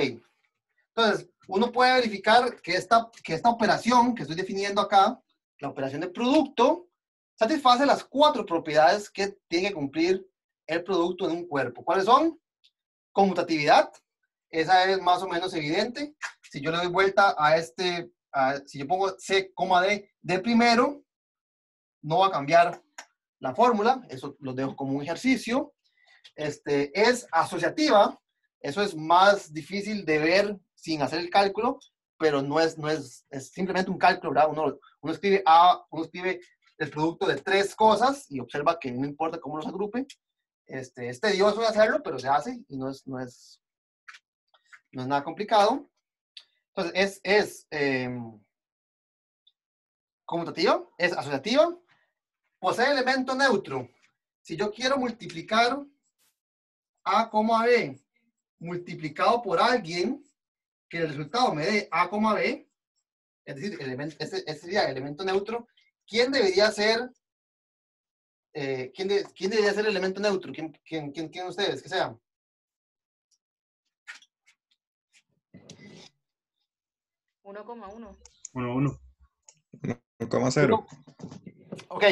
Entonces, uno puede verificar que esta operación que estoy definiendo acá, la operación de producto, satisface las 4 propiedades que tiene que cumplir el producto en un cuerpo. ¿Cuáles son? Conmutatividad. Esa es más o menos evidente. Si yo le doy vuelta si yo pongo C, D primero, no va a cambiar la fórmula. Eso lo dejo como un ejercicio. Es asociativa. Eso es más difícil de ver sin hacer el cálculo, pero es simplemente un cálculo, ¿verdad? Uno escribe el producto de 3 cosas y observa que no importa cómo los agrupe. Es tedioso de hacerlo, pero se hace y no es nada complicado. Entonces, es conmutativa, es asociativa, posee elemento neutro. Si yo quiero multiplicar A, B multiplicado por alguien que el resultado me dé A, B, es decir, ese sería el elemento neutro. ¿Quién debería ser ¿quién debería ser el elemento neutro? ¿Quién ustedes? Que sea. 1,1. 1-1. 1,0. Ok.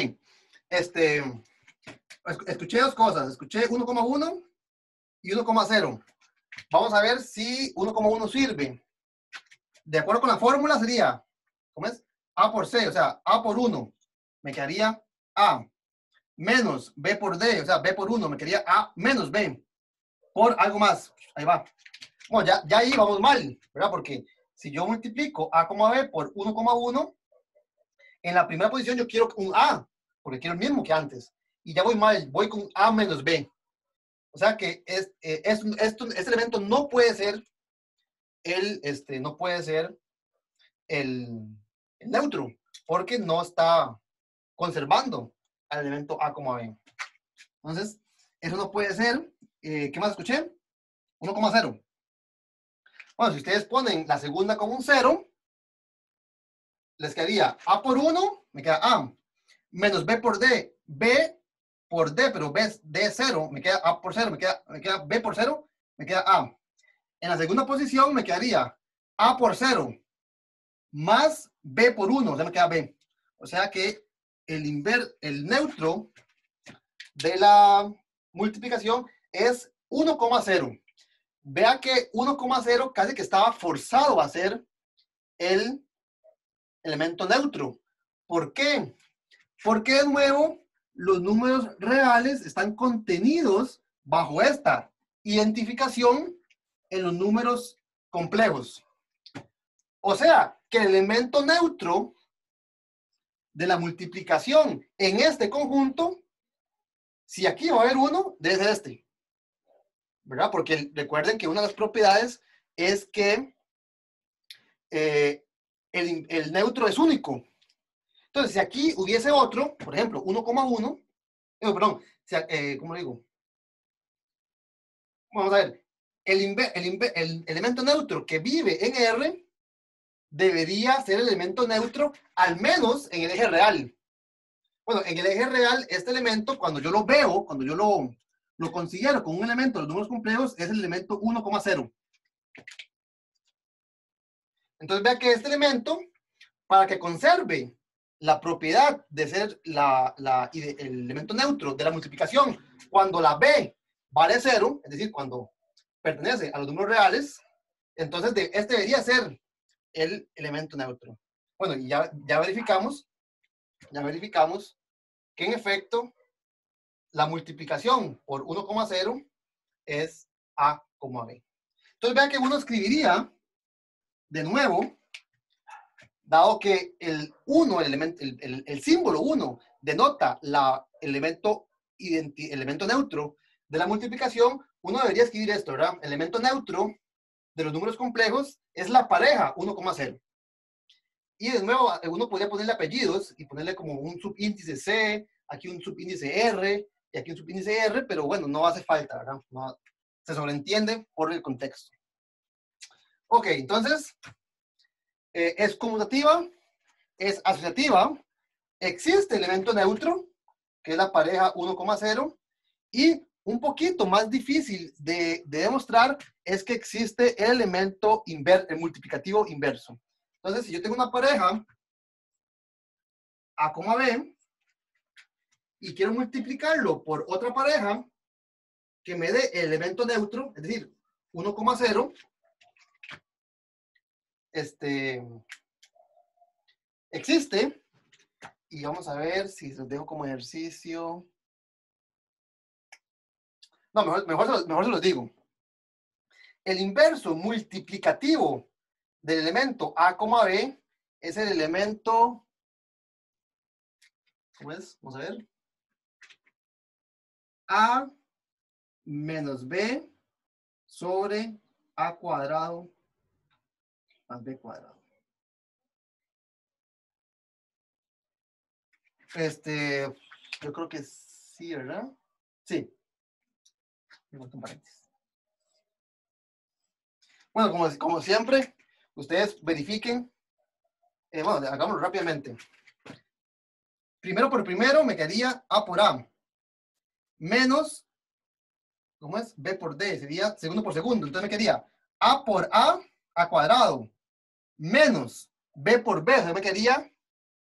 Escuché dos cosas. Escuché 1,1 y 1,0. Vamos a ver si 1,1 sirve. De acuerdo con la fórmula sería, ¿cómo es? A por C, o sea, A por 1. Me quedaría A menos B por D, o sea, B por 1. Me quedaría A menos B por algo más. Ahí va. Bueno, ya ahí vamos mal, ¿verdad? Porque si yo multiplico A, B por 1,1, en la primera posición yo quiero un A, porque quiero el mismo que antes. Y ya voy mal, voy con A menos B. O sea que este elemento no puede ser el neutro, porque no está conservando al elemento A, B. Entonces, eso no puede ser. ¿Qué más escuché? 1,0. Bueno, si ustedes ponen la segunda como un 0, les quedaría A por 1, me queda A, menos B por D, B por D, pero B es D 0, me queda A por 0, me queda B por 0, me queda A. En la segunda posición me quedaría A por 0 más B por 1, o sea, me queda B. O sea que el neutro de la multiplicación es 1,0. Vea que 1,0 casi que estaba forzado a ser el elemento neutro. ¿Por qué? Porque de nuevo los números reales están contenidos bajo esta identificación en los números complejos. O sea, que el elemento neutro de la multiplicación en este conjunto, si aquí va a haber uno, debe ser este. ¿Verdad? Porque recuerden que una de las propiedades es que el neutro es único. Entonces, si aquí hubiese otro, por ejemplo, 1,1, perdón, ¿cómo lo digo? Vamos a ver, el elemento neutro que vive en R debería ser el elemento neutro al menos en el eje real. Bueno, en el eje real, este elemento, cuando yo lo veo, cuando yo lo considero con un elemento de los números complejos, es el elemento 1,0. Entonces, vea que este elemento, para que conserve la propiedad de ser el elemento neutro de la multiplicación, cuando la B vale 0, es decir, cuando pertenece a los números reales, entonces este debería ser el elemento neutro. Bueno, y ya verificamos que en efecto la multiplicación por 1,0 es A, B. Entonces vean que uno escribiría de nuevo, dado que el símbolo 1 denota el elemento neutro de la multiplicación, uno debería escribir esto, ¿verdad? El elemento neutro de los números complejos es la pareja 1,0. Y de nuevo, uno podría ponerle apellidos y ponerle como un subíndice C, aquí un subíndice R y aquí un subíndice R, pero bueno, no hace falta, ¿verdad? No, se sobreentiende por el contexto. Ok, entonces, es conmutativa, es asociativa, existe elemento neutro, que es la pareja 1,0, y un poquito más difícil de demostrar es que existe el elemento el multiplicativo inverso. Entonces, si yo tengo una pareja A, B, y quiero multiplicarlo por otra pareja que me dé el elemento neutro, es decir, 1,0, existe, y vamos a ver si los dejo como ejercicio. No, mejor se los digo. El inverso multiplicativo del elemento A, B es el elemento, ¿cómo es? Vamos a ver. A menos B sobre A cuadrado más B cuadrado. Yo creo que sí, ¿verdad? Sí. Me falta un paréntesis. Bueno, como siempre, ustedes verifiquen. Bueno, hagámoslo rápidamente. Primero por primero me quedaría A por A. Menos, ¿cómo es? B por D. Sería segundo por segundo. Entonces me quedaría A por A cuadrado. Menos B por B. Entonces me quedaría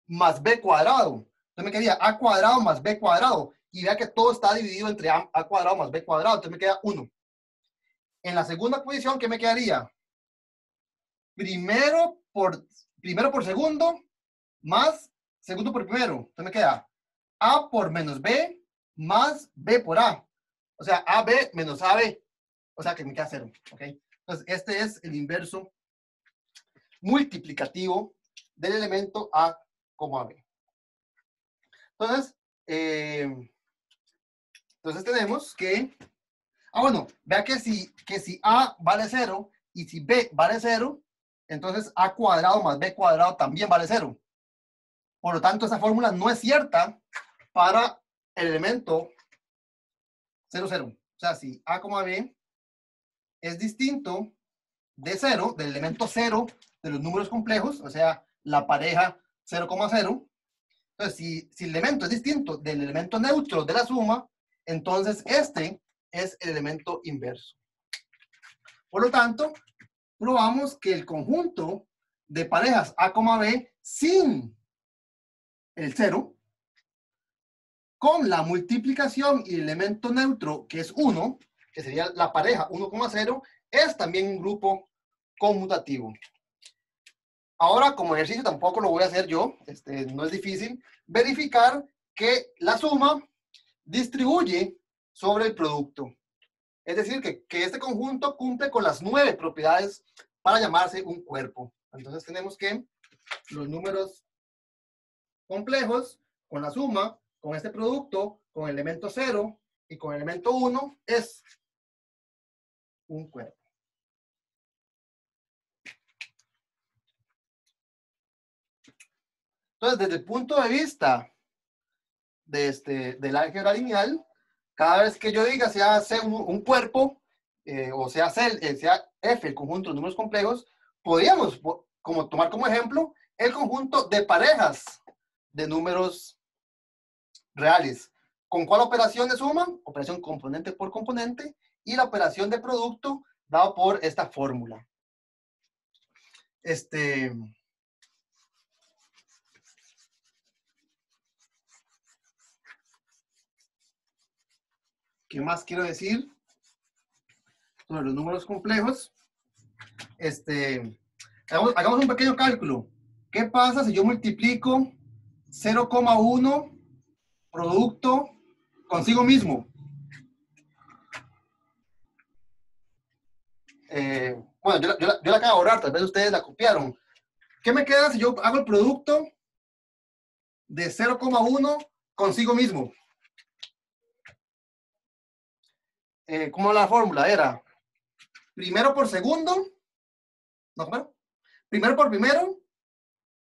más B cuadrado. Entonces me quedaría A cuadrado más B cuadrado. Y vea que todo está dividido entre A cuadrado más B cuadrado. Entonces me queda 1. En la segunda posición, ¿qué me quedaría? Primero por segundo más segundo por primero. Entonces me queda A por menos B más B por A. O sea, AB menos AB. O sea que me queda 0. ¿Ok? Entonces, este es el inverso multiplicativo del elemento A como AB. Entonces, tenemos que... bueno, vea que si A vale 0 y si B vale 0, entonces A cuadrado más B cuadrado también vale 0. Por lo tanto, esa fórmula no es cierta para el elemento 0, 0. O sea, si A, B es distinto de 0, del elemento 0 de los números complejos, o sea, la pareja 0, 0. Entonces, si el elemento es distinto del elemento neutro de la suma, entonces este es el elemento inverso. Por lo tanto, probamos que el conjunto de parejas A, B sin el 0, con la multiplicación y el elemento neutro, que es 1, que sería la pareja 1,0, es también un grupo conmutativo. Ahora, como ejercicio, tampoco lo voy a hacer yo, no es difícil, verificar que la suma distribuye sobre el producto. Es decir, que este conjunto cumple con las 9 propiedades para llamarse un cuerpo. Entonces tenemos que los números complejos con la suma, con este producto, con el elemento 0 y con el elemento 1 es un cuerpo. Entonces, desde el punto de vista del álgebra lineal, cada vez que yo diga sea C un cuerpo, o sea F el conjunto de números complejos, podríamos tomar como ejemplo el conjunto de parejas de números reales. ¿Con cuál operación de suma? Operación componente por componente, y la operación de producto dado por esta fórmula. ¿Qué más quiero decir sobre los números complejos? Hagamos un pequeño cálculo. ¿Qué pasa si yo multiplico 0,1 producto consigo mismo? Bueno, yo la acabo de borrar, tal vez ustedes la copiaron. ¿Qué me queda si yo hago el producto de 0,1 consigo mismo? ¿Cómo la fórmula? Era primero por segundo, ¿no? ¿Cómo? Primero por primero,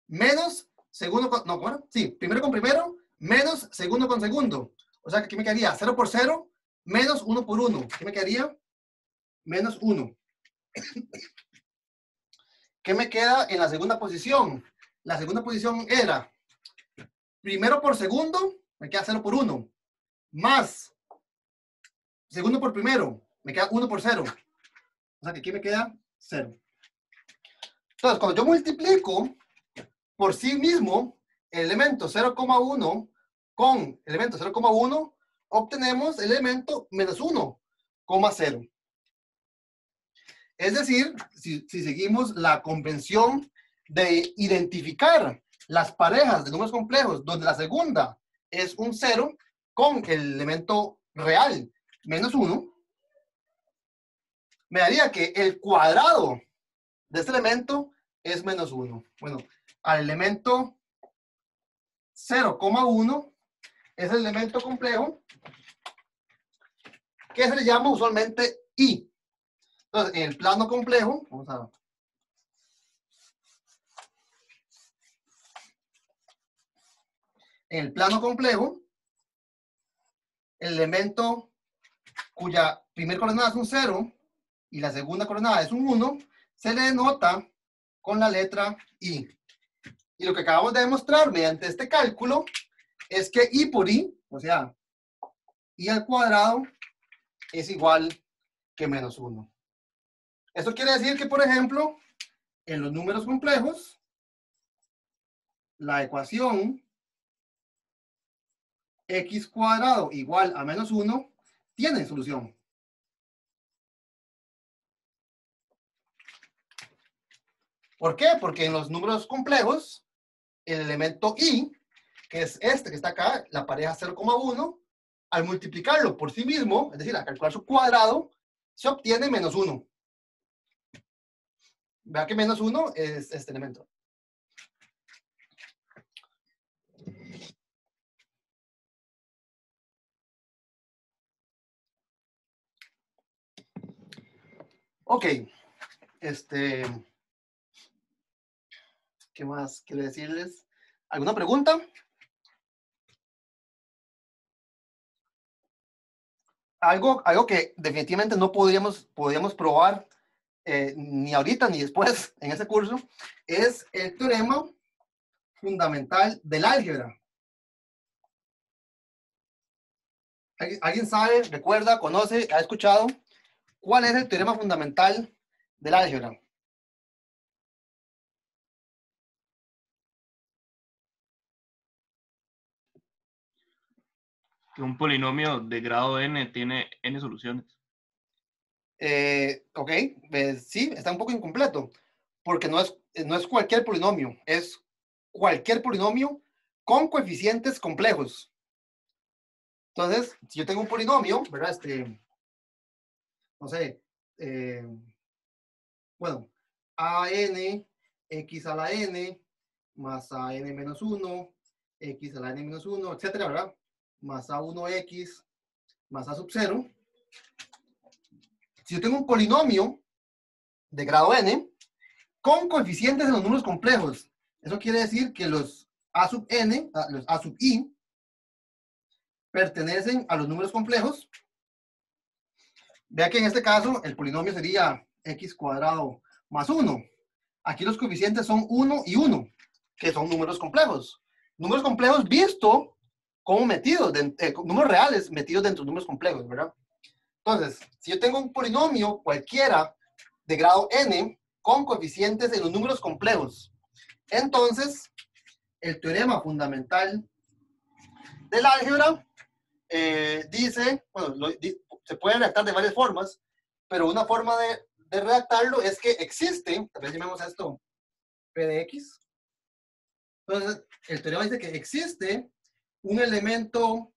menos segundo con, no, ¿cómo? Sí, primero con primero, menos segundo con segundo. O sea que aquí me quedaría 0 por 0, menos 1 por 1. ¿Qué me quedaría? Menos 1. ¿Qué me queda en la segunda posición? La segunda posición era primero por segundo, me queda 0 por 1, más segundo por primero, me queda 1 por 0. O sea que aquí me queda 0. Entonces, cuando yo multiplico por sí mismo el elemento 0,1 con el elemento 0,1, obtenemos el elemento menos 1,0. Es decir, si seguimos la convención de identificar las parejas de números complejos donde la segunda es un 0 con el elemento real menos 1, me daría que el cuadrado de este elemento es menos 1. Bueno, al elemento 0,1 es el elemento complejo que se le llama usualmente I. Entonces, en el plano complejo, vamos a... En el plano complejo, el elemento cuya primera coordenada es un 0 y la segunda coordenada es un 1, se le denota con la letra I. Y lo que acabamos de demostrar mediante este cálculo es que I por I, o sea, I al cuadrado es igual que menos 1. Esto quiere decir que, por ejemplo, en los números complejos, la ecuación x cuadrado igual a menos 1 tiene solución. ¿Por qué? Porque en los números complejos, el elemento i, que es este que está acá, la pareja 0,1, al multiplicarlo por sí mismo, es decir, al calcular su cuadrado, se obtiene menos 1. Vea que menos 1 es este elemento. Ok. ¿Qué más quiero decirles? ¿Alguna pregunta? Algo que definitivamente no podríamos probar ni ahorita ni después en ese curso es el teorema fundamental del álgebra. ¿Alguien sabe, recuerda, conoce, ha escuchado cuál es el teorema fundamental del álgebra? Que un polinomio de grado n tiene n soluciones. Ok, sí, está un poco incompleto, porque no es cualquier polinomio, es cualquier polinomio con coeficientes complejos. Entonces, si yo tengo un polinomio, ¿verdad? No sé, bueno, an x a la n más a n menos 1, x a la n menos 1, etcétera, ¿verdad? Más a1x más a sub 0. Si yo tengo un polinomio de grado n con coeficientes en los números complejos, eso quiere decir que los a sub n, los a sub i, pertenecen a los números complejos. Vea que en este caso el polinomio sería x cuadrado más 1. Aquí los coeficientes son 1 y 1, que son números complejos. Números complejos visto como metidos, números reales metidos dentro de números complejos, ¿verdad? Entonces, si yo tengo un polinomio cualquiera de grado n con coeficientes en los números complejos, entonces el teorema fundamental del álgebra dice, bueno, se puede redactar de varias formas, pero una forma de redactarlo es que existe, tal vez llamemos a esto P de X. Entonces, el teorema dice que existe un elemento,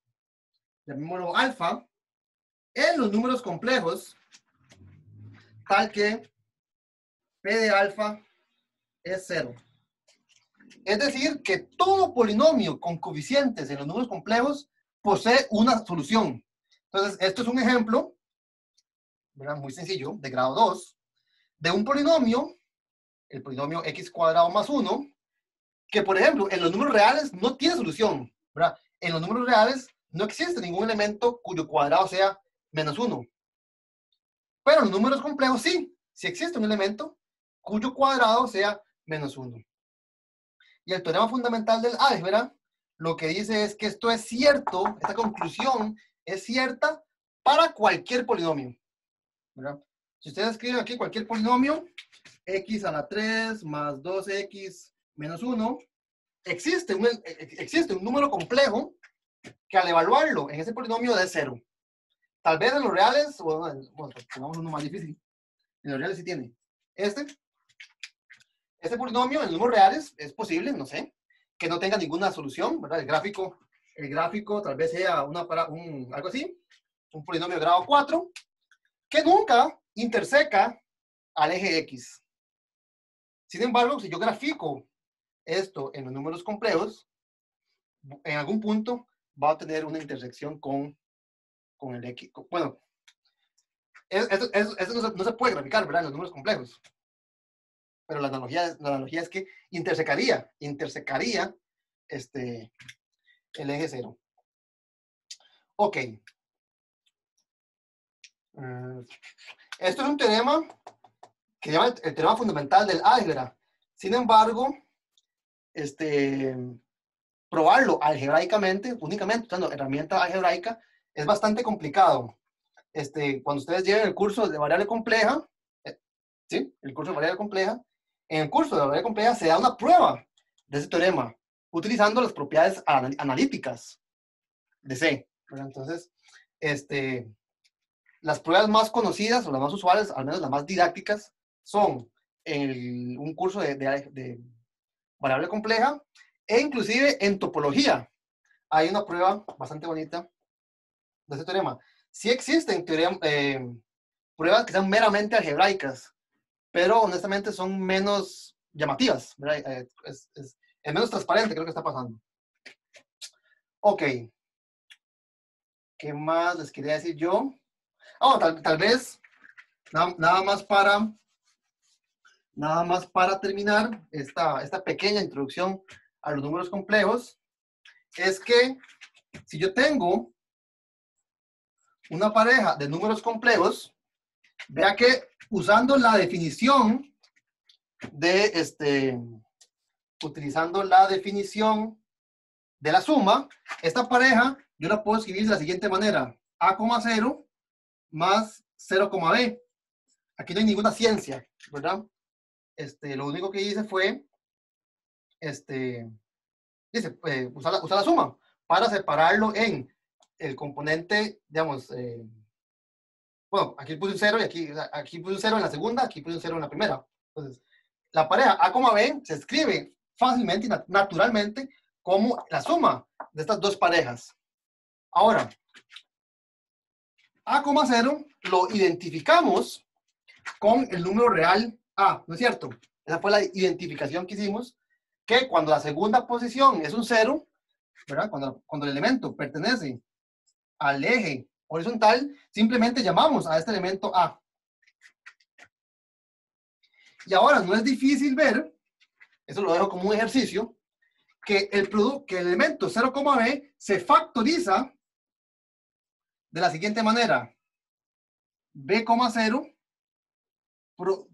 llamémoslo alfa, en los números complejos, tal que P de alfa es 0. Es decir, que todo polinomio con coeficientes en los números complejos posee una solución. Entonces, esto es un ejemplo, ¿verdad? Muy sencillo, de grado 2, de un polinomio, el polinomio x cuadrado más 1, que, por ejemplo, en los números reales no tiene solución, ¿verdad? En los números reales no existe ningún elemento cuyo cuadrado sea menos 1. Pero en los números complejos sí existe un elemento cuyo cuadrado sea menos 1. Y el teorema fundamental del álgebra lo que dice es que esto es cierto, esta conclusión es cierta para cualquier polinomio, ¿verdad? Si ustedes escriben aquí cualquier polinomio, x a la 3 más 2x menos 1, existe un número complejo que al evaluarlo en ese polinomio da 0. Tal vez en los reales, bueno, pongamos uno más difícil, en los reales sí tiene. Este polinomio en números reales es posible, no sé, que no tenga ninguna solución, ¿verdad? El gráfico tal vez sea algo así, un polinomio de grado 4, que nunca interseca al eje X. Sin embargo, si yo grafico esto en los números complejos, en algún punto va a tener una intersección con el X. Bueno, eso no se puede graficar, ¿verdad? En los números complejos. Pero la analogía es que intersecaría el eje 0. Ok. Esto es un teorema que se llama el teorema fundamental del álgebra. Sin embargo, probarlo algebraicamente, únicamente usando herramienta algebraica, es bastante complicado. Cuando ustedes lleven el curso de variable compleja, ¿sí? El curso de variable compleja, en el curso de variable compleja se da una prueba de ese teorema, utilizando las propiedades analíticas de C. Entonces, las pruebas más conocidas o las más usuales, al menos las más didácticas, son en un curso de variable compleja e inclusive en topología. Hay una prueba bastante bonita de ese teorema. Sí existen pruebas que sean meramente algebraicas, pero honestamente son menos llamativas, ¿verdad? Es menos transparente, creo que está pasando. Ok. ¿Qué más les quería decir yo? Tal vez, nada más para terminar esta pequeña introducción a los números complejos, es que si yo tengo una pareja de números complejos, vea que usando la definición utilizando la definición de la suma, esta pareja yo la puedo escribir de la siguiente manera: A,0 más 0,b. Aquí no hay ninguna ciencia, ¿verdad? Lo único que hice fue usar la suma para separarlo en el componente, digamos, bueno, aquí puse un 0 y aquí puse un 0 en la segunda, aquí puse un 0 en la primera. Entonces, la pareja A,b se escribe fácilmente y naturalmente como la suma de estas dos parejas. Ahora, A,0 lo identificamos con el número real A, ¿no es cierto? Esa fue la identificación que hicimos, que cuando la segunda posición es un 0, ¿verdad? Cuando el elemento pertenece al eje horizontal, simplemente llamamos a este elemento A. Y ahora no es difícil ver, eso lo dejo como un ejercicio, que el elemento 0,b se factoriza de la siguiente manera: b,0 por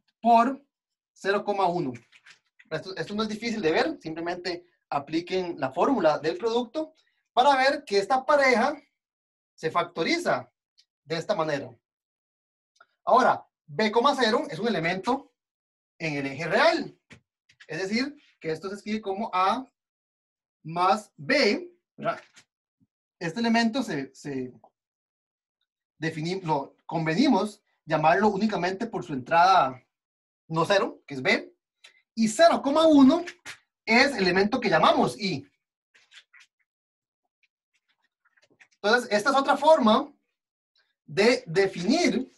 0,1. Esto no es difícil de ver, simplemente apliquen la fórmula del producto para ver que esta pareja se factoriza de esta manera. Ahora, b,0 es un elemento en el eje real. Es decir, que esto se escribe como A más B, ¿verdad? Este elemento lo convenimos llamarlo únicamente por su entrada no 0, que es B, y 0,1 es el elemento que llamamos I. Entonces, esta es otra forma de definir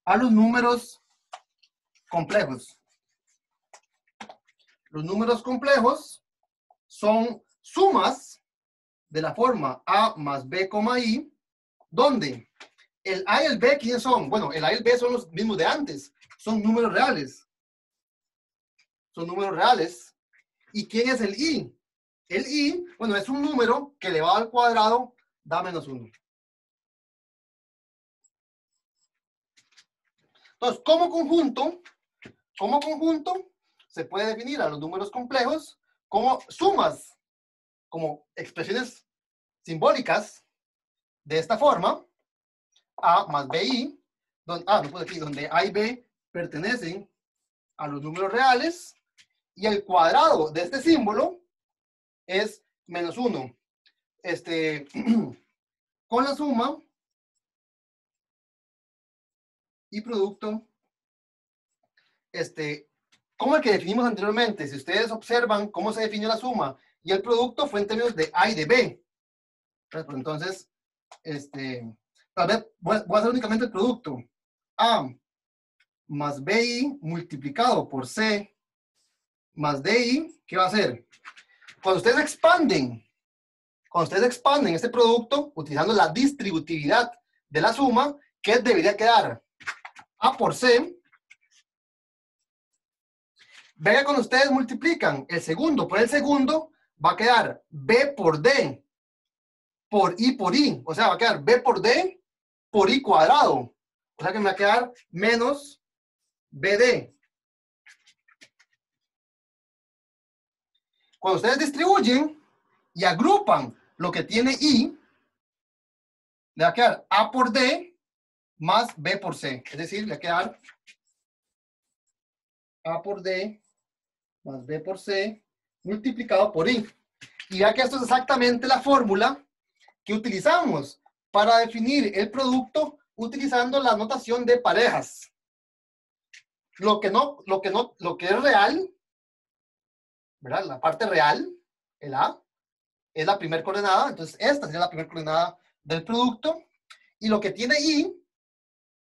a los números complejos. Los números complejos son sumas de la forma A más B, I, donde el A y el B, ¿quiénes son? Bueno, el A y el B son los mismos de antes, son números reales. Son números reales. ¿Y quién es el I? El I, bueno, es un número que elevado al cuadrado da -1. Entonces, como conjunto, se puede definir a los números complejos como sumas, como expresiones simbólicas de esta forma: A más BI, donde A y B pertenecen a los números reales, y el cuadrado de este símbolo es -1. Con la suma y producto, como el que definimos anteriormente. Si ustedes observan cómo se definió la suma y el producto, fue en términos de A y de B. Entonces, tal vez voy a hacer únicamente el producto. A más BI multiplicado por C más DI, ¿qué va a hacer? Cuando ustedes expanden este producto, utilizando la distributividad de la suma, ¿qué debería quedar? A por C. Vean, cuando ustedes multiplican el segundo por el segundo, va a quedar B por D por I por I. O sea, va a quedar B por D por I cuadrado. O sea que me va a quedar menos BD. Cuando ustedes distribuyen y agrupan lo que tiene I, le va a quedar A por D más B por C. Es decir, le va a quedar A por D más B por C multiplicado por I. Y ya que esto es exactamente la fórmula que utilizamos para definir el producto utilizando la notación de parejas. Lo que es real, ¿verdad? La parte real, el A, es la primera coordenada. Entonces, esta sería la primera coordenada del producto. Y lo que tiene I,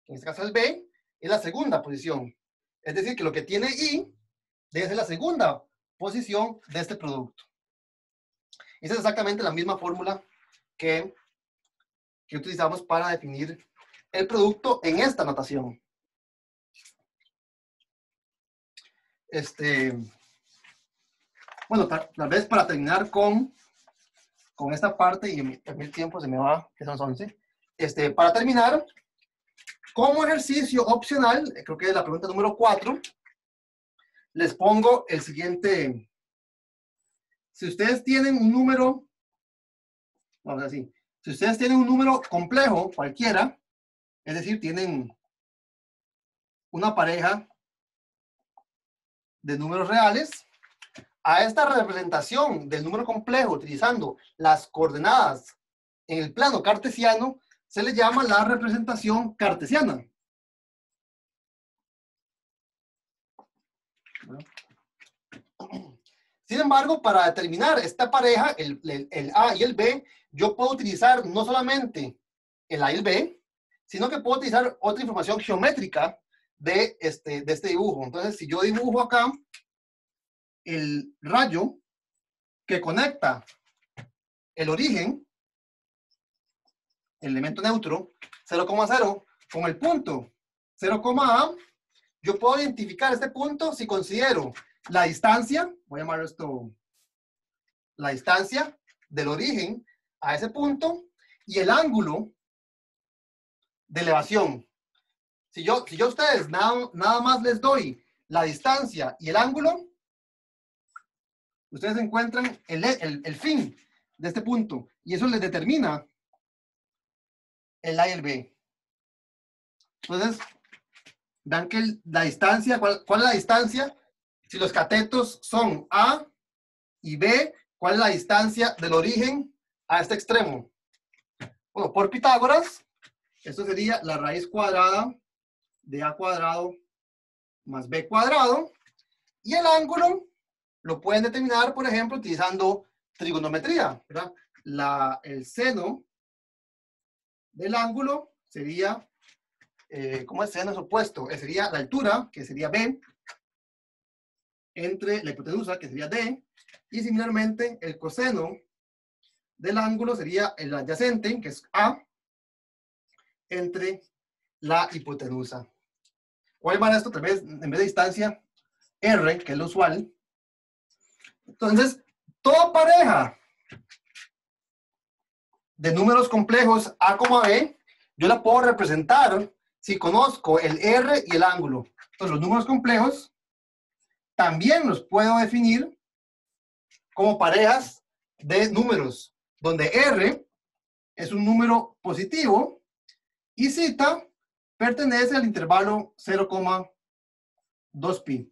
en este caso el B, es la segunda posición. Es decir, que lo que tiene I debe ser la segunda posición de este producto. Esa es exactamente la misma fórmula que utilizamos para definir el producto en esta notación. Bueno, tal vez para terminar con esta parte, y el tiempo se me va, que son las 11. Para terminar, como ejercicio opcional, creo que es la pregunta número 4, les pongo el siguiente. Si ustedes tienen un número, vamos a decir, si ustedes tienen un número complejo, cualquiera, es decir, tienen una pareja de números reales, a esta representación del número complejo utilizando las coordenadas en el plano cartesiano se le llama la representación cartesiana. Sin embargo, para determinar esta pareja, el A y el B, yo puedo utilizar no solamente el A y el B, sino que puedo utilizar otra información geométrica de este dibujo. Entonces, si yo dibujo acá el rayo que conecta el origen, el elemento neutro, 0,0, con el punto 0,A, yo puedo identificar este punto si considero la distancia, voy a llamarlo esto, la distancia del origen a ese punto y el ángulo de elevación. Si yo a ustedes nada más les doy la distancia y el ángulo, ustedes encuentran el fin de este punto y eso les determina el A y el B. Entonces, vean que la distancia, ¿cuál es la distancia? Si los catetos son A y B, ¿cuál es la distancia del origen a este extremo? Bueno, por Pitágoras, esto sería la raíz cuadrada de A cuadrado más B cuadrado. Y el ángulo lo pueden determinar, por ejemplo, utilizando trigonometría, ¿verdad? El seno del ángulo sería, ¿cómo es seno? Es opuesto. Sería la altura, que sería B, entre la hipotenusa, que sería D, y similarmente el coseno del ángulo sería el adyacente, que es A, entre la hipotenusa. Voy a llamar esto tal vez, en vez de distancia, R, que es lo usual. Entonces, toda pareja de números complejos A, B, yo la puedo representar si conozco el R y el ángulo. Entonces, los números complejos también los puedo definir como parejas de números, donde R es un número positivo y zeta pertenece al intervalo 0,2 pi.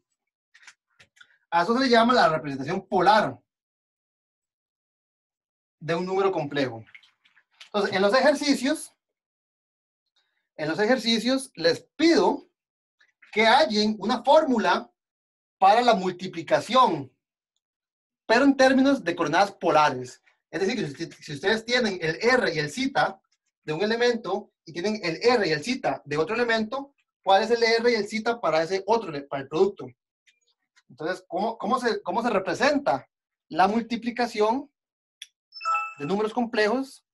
A eso se le llama la representación polar de un número complejo. Entonces, en los ejercicios les pido que hallen una fórmula para la multiplicación, pero en términos de coordenadas polares. Es decir, que si ustedes tienen el R y el zeta de un elemento y tienen el R y el zeta de otro elemento, ¿cuál es el R y el zeta para ese otro, para el producto? Entonces, ¿cómo se representa la multiplicación de números complejos?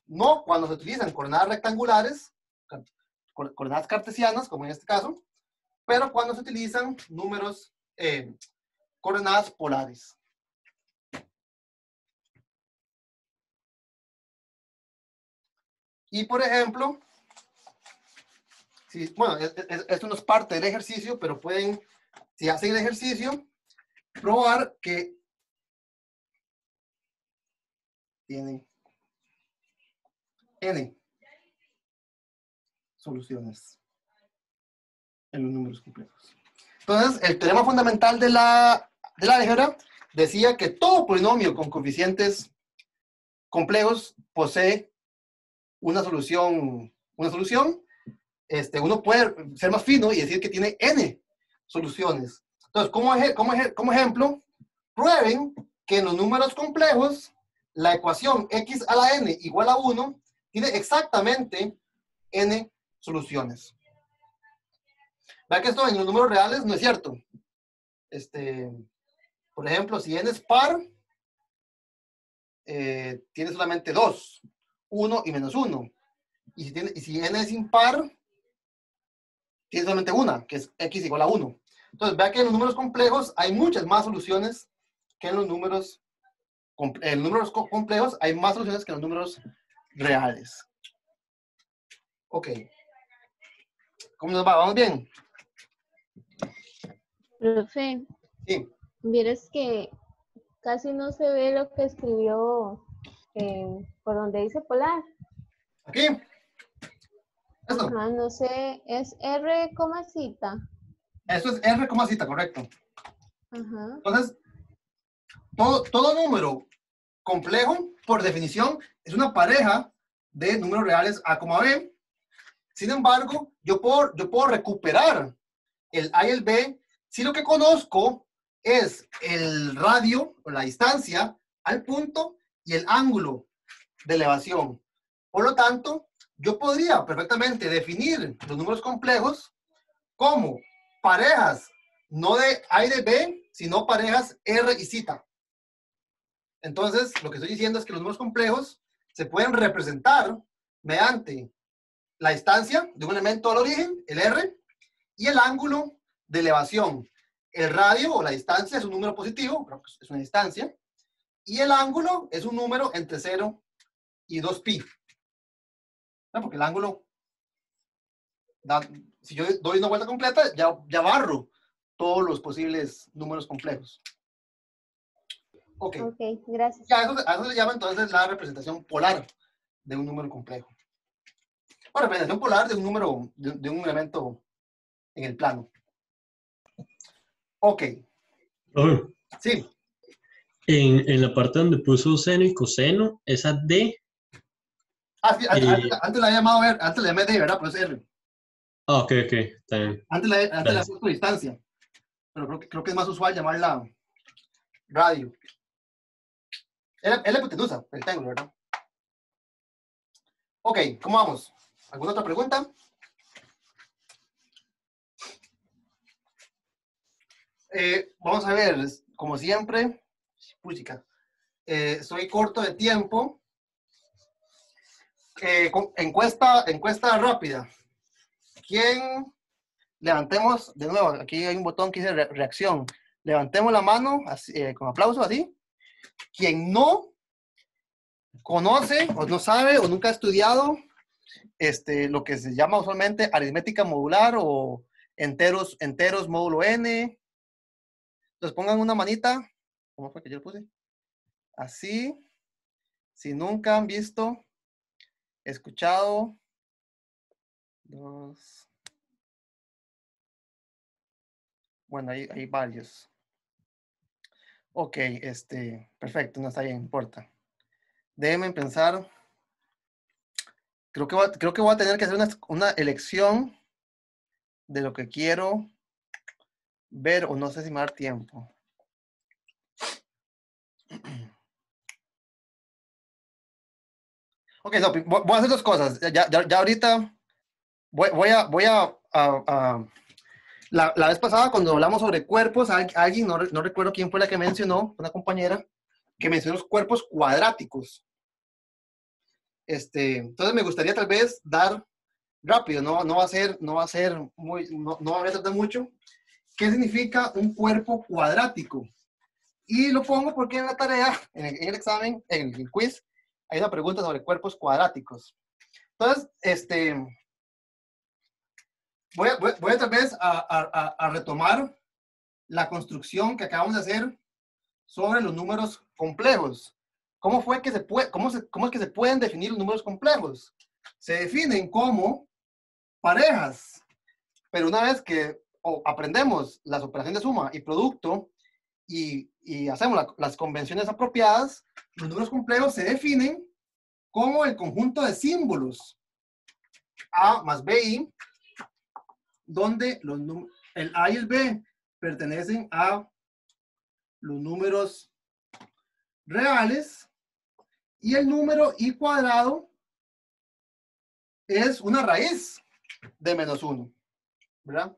No cuando se utilizan coordenadas rectangulares, coordenadas cartesianas, como en este caso, pero cuando se utilizan coordenadas polares. Y por ejemplo, Sí, bueno, esto no es parte del ejercicio, pero pueden, si hacen el ejercicio, probar que tienen n soluciones en los números complejos. Entonces, el teorema fundamental de la álgebra decía que todo polinomio con coeficientes complejos posee una solución. Uno puede ser más fino y decir que tiene n soluciones. Entonces, como ejemplo, prueben que en los números complejos la ecuación x a la n igual a 1 tiene exactamente n soluciones. Vean que esto en los números reales no es cierto. Por ejemplo, si n es par, tiene solamente 2, 1 y menos 1. Y si n es impar, tiene solamente una, que es x igual a 1. Entonces, vea que en los números complejos hay muchas más soluciones que en los números complejos, hay más soluciones que en los números reales. Ok. ¿Cómo nos va? ¿Vamos bien? Profe, Sí. vieras que casi no se ve lo que escribió por donde dice polar. Aquí. Esto. Ajá, no sé, es R, cita. Esto es R, cita, correcto. Ajá. Entonces, todo número complejo, por definición, es una pareja de números reales A, B. Sin embargo, yo puedo recuperar el A y el B si lo que conozco es el radio o la distancia al punto y el ángulo de elevación. Por lo tanto, yo podría perfectamente definir los números complejos como parejas no de A y de B, sino parejas R y zeta. Entonces, lo que estoy diciendo es que los números complejos se pueden representar mediante la distancia de un elemento al origen, el R, y el ángulo de elevación. El radio o la distancia es un número positivo, es una distancia, y el ángulo es un número entre 0 y 2pi. Porque el ángulo, si yo doy una vuelta completa, ya barro todos los posibles números complejos. Ok, gracias. ya, a eso se llama entonces la representación polar de un número complejo. O representación polar de un número, de un elemento en el plano. Ok. Sí. En la parte donde puso seno y coseno, esa D. Sí, antes la llamé D, ¿verdad? Pues R. Ok. Está bien. Antes la puso distancia. Pero creo que es más usual llamarla radio. Es la hipotenusa, el triángulo, ¿verdad? Ok, ¿cómo vamos? ¿Alguna otra pregunta? Vamos a ver, como siempre, soy corto de tiempo. Encuesta rápida. ¿Quién? Levantemos, de nuevo, aquí hay un botón que dice reacción. Levantemos la mano, así, con aplauso, así. Quien no conoce, o no sabe, o nunca ha estudiado lo que se llama usualmente aritmética modular o enteros módulo n. Entonces pongan una manita. ¿Cómo fue que yo lo puse? Así. Si nunca han visto, escuchado. 2. Bueno, hay varios. Ok, perfecto, no está bien, no importa. Déjenme pensar. Creo que voy a tener que hacer una elección de lo que quiero ver, o no sé si me va a dar tiempo. Ok, no, voy a hacer dos cosas. Ya ahorita voy a la vez pasada, cuando hablamos sobre cuerpos, alguien, no recuerdo quién fue la que mencionó, una compañera, que mencionó los cuerpos cuadráticos. Entonces me gustaría tal vez dar rápido, no va a ser muy, no va a tardar mucho. ¿Qué significa un cuerpo cuadrático? Y lo pongo porque en la tarea, en el examen, en el quiz, hay una pregunta sobre cuerpos cuadráticos. Entonces, voy otra vez a retomar la construcción que acabamos de hacer sobre los números complejos. ¿Cómo es que se pueden definir los números complejos? Se definen como parejas, pero una vez que aprendemos las operaciones de suma y producto y hacemos las convenciones apropiadas, los números complejos se definen como el conjunto de símbolos A más BI, donde el A y el B pertenecen a los números reales y el número I cuadrado es una raíz de -1, ¿verdad?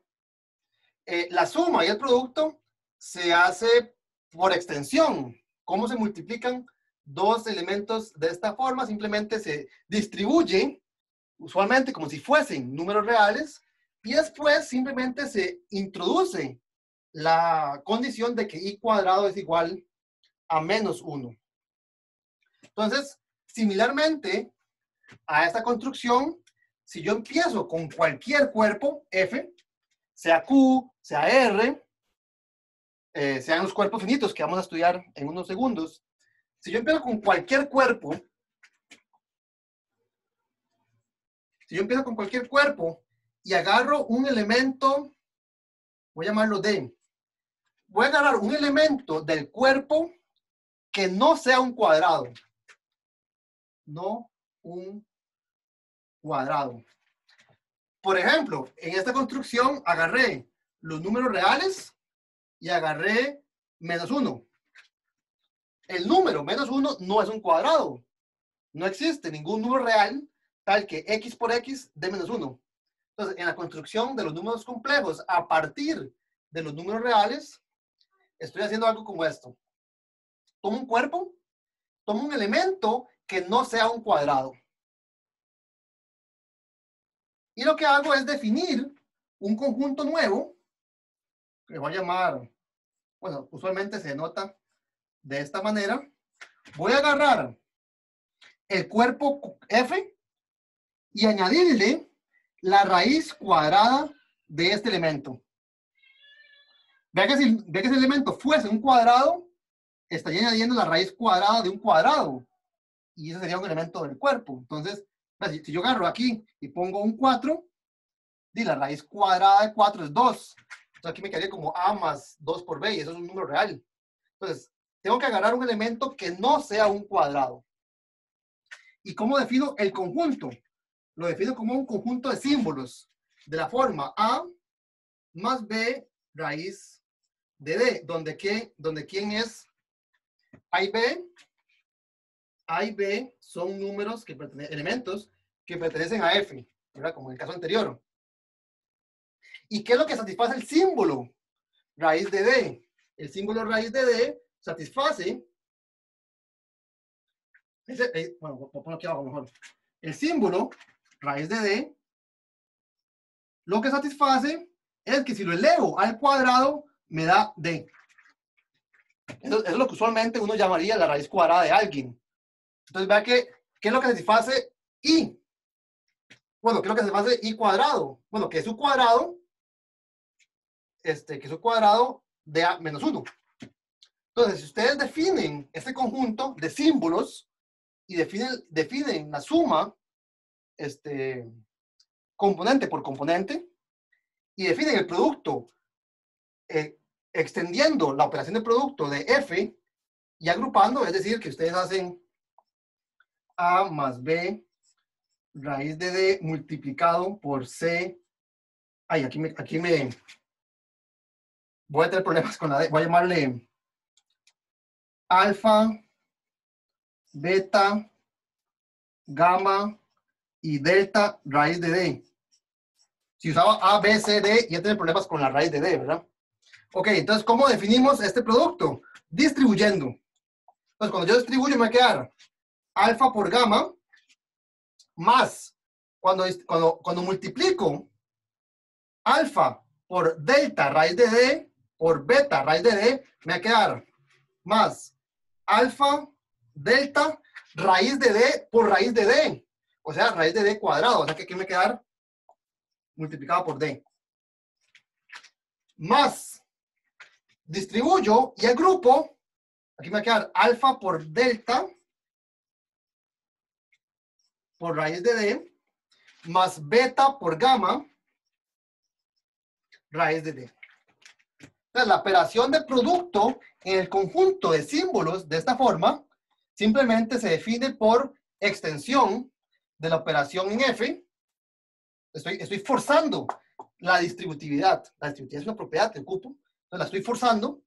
La suma y el producto se hace por extensión. ¿Cómo se multiplican dos elementos de esta forma? Simplemente se distribuye, usualmente como si fuesen números reales, y después simplemente se introduce la condición de que I cuadrado es igual a -1. Entonces, similarmente a esta construcción, si yo empiezo con cualquier cuerpo F, sea Q, sea R, sean los cuerpos finitos que vamos a estudiar en unos segundos, si yo empiezo con cualquier cuerpo, y agarro un elemento, voy a llamarlo D, voy a agarrar un elemento del cuerpo que no sea un cuadrado. No un cuadrado. Por ejemplo, en esta construcción agarré los números reales y agarré -1. El número -1 no es un cuadrado. No existe ningún número real tal que x por x dé -1. Entonces, en la construcción de los números complejos a partir de los números reales, estoy haciendo algo como esto. Tomo un cuerpo, tomo un elemento que no sea un cuadrado. Y lo que hago es definir un conjunto nuevo, que voy a llamar, bueno, usualmente se denota de esta manera. Voy a agarrar el cuerpo F y añadirle la raíz cuadrada de este elemento. Vea que si ese elemento fuese un cuadrado, estaría añadiendo la raíz cuadrada de un cuadrado. Y ese sería un elemento del cuerpo. Entonces, si yo agarro aquí y pongo un 4, y la raíz cuadrada de 4 es 2. Entonces aquí me quedaría como A más 2 por B, y eso es un número real. Entonces, tengo que agarrar un elemento que no sea un cuadrado. ¿Y cómo defino el conjunto? Lo defino como un conjunto de símbolos de la forma A más B raíz de D, donde quién es A y B. A y B son números elementos que pertenecen a F, ¿verdad? Como en el caso anterior. ¿Y qué es lo que satisface el símbolo raíz de D? El símbolo raíz de D satisface, bueno, voy a poner aquí abajo mejor. El símbolo raíz de D, lo que satisface es que si lo elevo al cuadrado, me da D. Eso es lo que usualmente uno llamaría la raíz cuadrada de alguien. Entonces, vea ¿qué es lo que satisface I? Bueno, ¿qué es lo que satisface I cuadrado? Bueno, que es su cuadrado, de A menos 1. Entonces, si ustedes definen este conjunto de símbolos y definen la suma, componente por componente, y definen el producto, extendiendo la operación de producto de F y agrupando, es decir, que ustedes hacen A más B raíz de D multiplicado por C. Ay, aquí me voy a tener problemas con la D. Voy a llamarle alfa, beta, gamma y delta raíz de D. Si usaba A, B, C, D, ya tiene problemas con la raíz de D, ¿verdad? Ok, entonces, ¿cómo definimos este producto? Distribuyendo. Entonces, cuando yo distribuyo, me va a quedar alfa por gamma más, cuando multiplico alfa por delta raíz de D por beta raíz de D, me va a quedar más alfa delta raíz de D por raíz de D. O sea, raíz de D cuadrado. O sea que aquí me va a quedar multiplicado por D. Más, distribuyo y el grupo, aquí me va a quedar alfa por delta por raíz de D, más beta por gamma, raíz de D. Entonces, la operación de producto en el conjunto de símbolos de esta forma simplemente se define por extensión de la operación en F. Estoy forzando la distributividad. La distributividad es una propiedad que ocupo. Entonces la estoy forzando.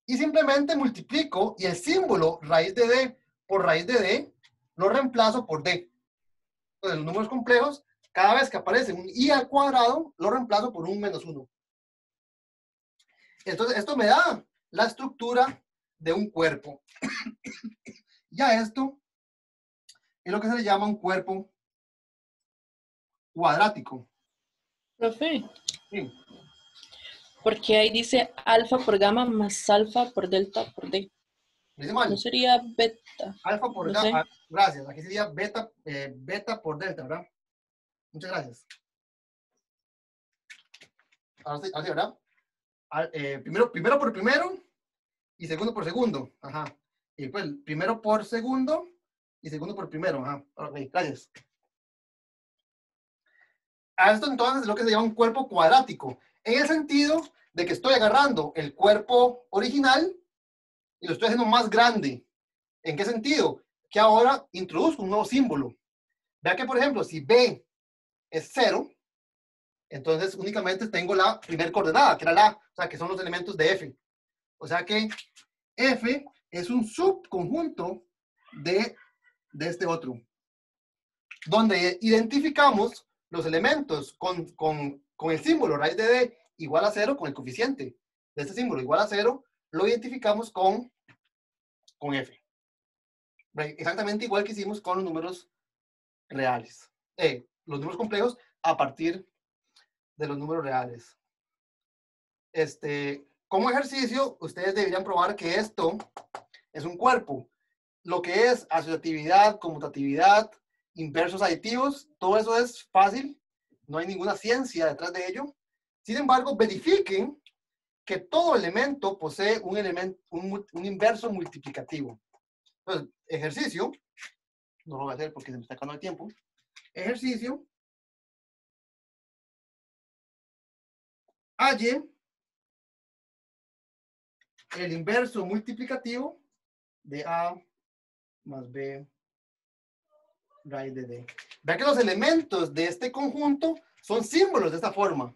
Y simplemente multiplico y el símbolo raíz de D por raíz de D lo reemplazo por D. Entonces, los números complejos, cada vez que aparece un I al cuadrado, lo reemplazo por un menos 1. Entonces, esto me da la estructura de un cuerpo. Ya esto es lo que se le llama un cuerpo cuadrático. Profe, Sí. porque ahí dice alfa por gamma más alfa por delta por D. Dice mal. ¿No sería beta? Alfa por No gamma. sé. Gracias. Aquí sería beta, beta por delta, ¿verdad? Muchas gracias. Ahora sí, ¿verdad? Primero por primero y segundo por segundo. Ajá. Y después primero por segundo y segundo por primero. Ajá. Ok, gracias. A esto entonces es lo que se llama un cuerpo cuadrático. En el sentido de que estoy agarrando el cuerpo original y lo estoy haciendo más grande. ¿En qué sentido? Que ahora introduzco un nuevo símbolo. Vea que, por ejemplo, si B es 0, entonces únicamente tengo la primera coordenada, que era la, o sea, que son los elementos de F. O sea que F es un subconjunto de este otro, donde identificamos los elementos con el símbolo raíz de D igual a 0, con el coeficiente de este símbolo igual a 0, lo identificamos con F. Exactamente igual que hicimos con los números reales. Los números complejos a partir de los números reales. Como ejercicio, ustedes deberían probar que esto es un cuerpo. Lo que es asociatividad, conmutatividad, inversos aditivos, todo eso es fácil. No hay ninguna ciencia detrás de ello. Sin embargo, verifiquen que todo elemento posee un inverso multiplicativo. Entonces, ejercicio, no lo voy a hacer porque se me está acabando el tiempo. Ejercicio, halle el inverso multiplicativo de A más B raíz de D. Vea que los elementos de este conjunto son símbolos de esta forma.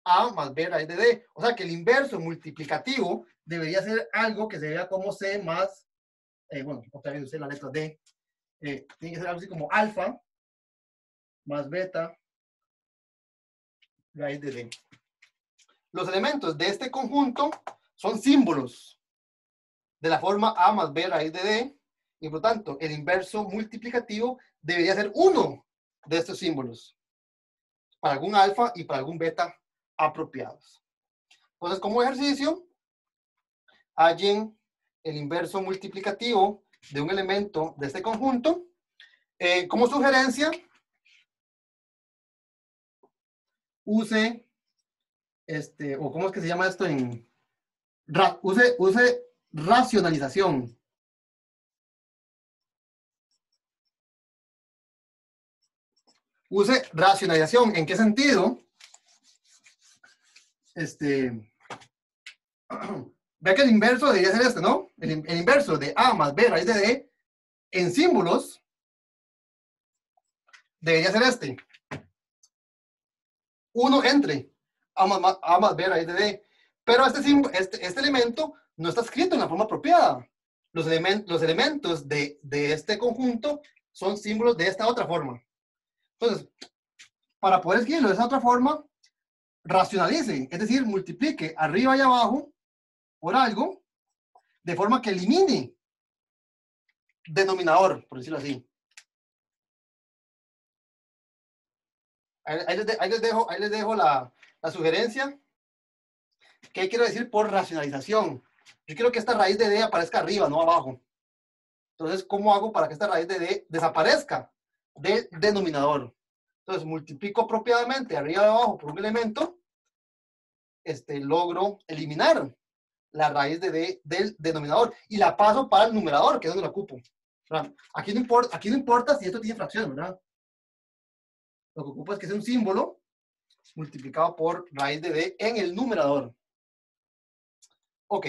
A más B raíz de D. O sea que el inverso multiplicativo debería ser algo que se vea como C más, bueno, otra vez usé la letra D. Tiene que ser algo así como alfa más beta raíz de D. Los elementos de este conjunto son símbolos de la forma A más B raíz de D, y por lo tanto el inverso multiplicativo debería ser uno de estos símbolos para algún alfa y para algún beta apropiados. Entonces, como ejercicio, hallen el inverso multiplicativo de un elemento de este conjunto. Como sugerencia, use o ¿cómo es que se llama esto? Use racionalización. Use racionalización. ¿En qué sentido? Ve que el inverso debería ser este, ¿no? El inverso de A más B raíz de D en símbolos debería ser este. 1 entre A más B raíz de D. Pero este elemento no está escrito en la forma apropiada. Los elementos de este conjunto son símbolos de esta otra forma. Entonces, para poder escribirlo de esa otra forma, racionalice, es decir, multiplique arriba y abajo por algo, de forma que elimine denominador, por decirlo así. Ahí les dejo la sugerencia. ¿Qué quiero decir por racionalización? Yo quiero que esta raíz de D aparezca arriba, no abajo. Entonces, ¿cómo hago para que esta raíz de D desaparezca del denominador? Entonces, multiplico apropiadamente arriba y abajo por un elemento, logro eliminar la raíz de D del denominador y la paso para el numerador, que es donde la ocupo. Aquí no importa si esto tiene fracción, ¿verdad? Lo que ocupa es que sea un símbolo multiplicado por raíz de D en el numerador. Ok.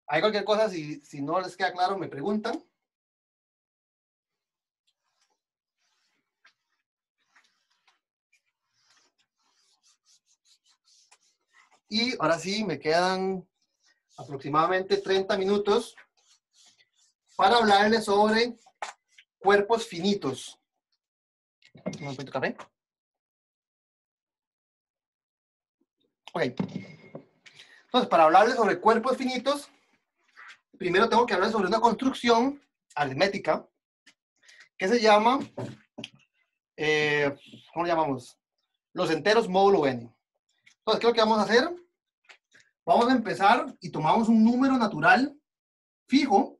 Hay cualquier cosa, si no les queda claro, me preguntan. Y ahora sí, me quedan aproximadamente 30 minutos para hablarles sobre cuerpos finitos. ¿Un momento de café? Ok. Entonces, para hablarles sobre cuerpos finitos, primero tengo que hablar sobre una construcción aritmética que se llama, ¿cómo le llamamos? Los enteros módulo n. Entonces, ¿qué es lo que vamos a hacer? Vamos a empezar y tomamos un número natural fijo.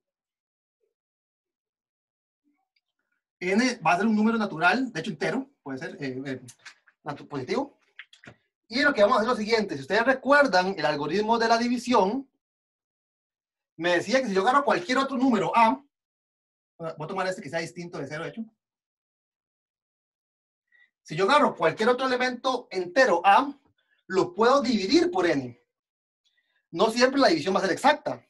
N va a ser un número natural, de hecho entero, puede ser positivo. Y lo que vamos a hacer es lo siguiente. Si ustedes recuerdan el algoritmo de la división, me decía que si yo agarro cualquier otro número A, voy a tomar este que sea distinto de 0, de hecho. Si yo agarro cualquier otro elemento entero A, lo puedo dividir por N. No siempre la división va a ser exacta.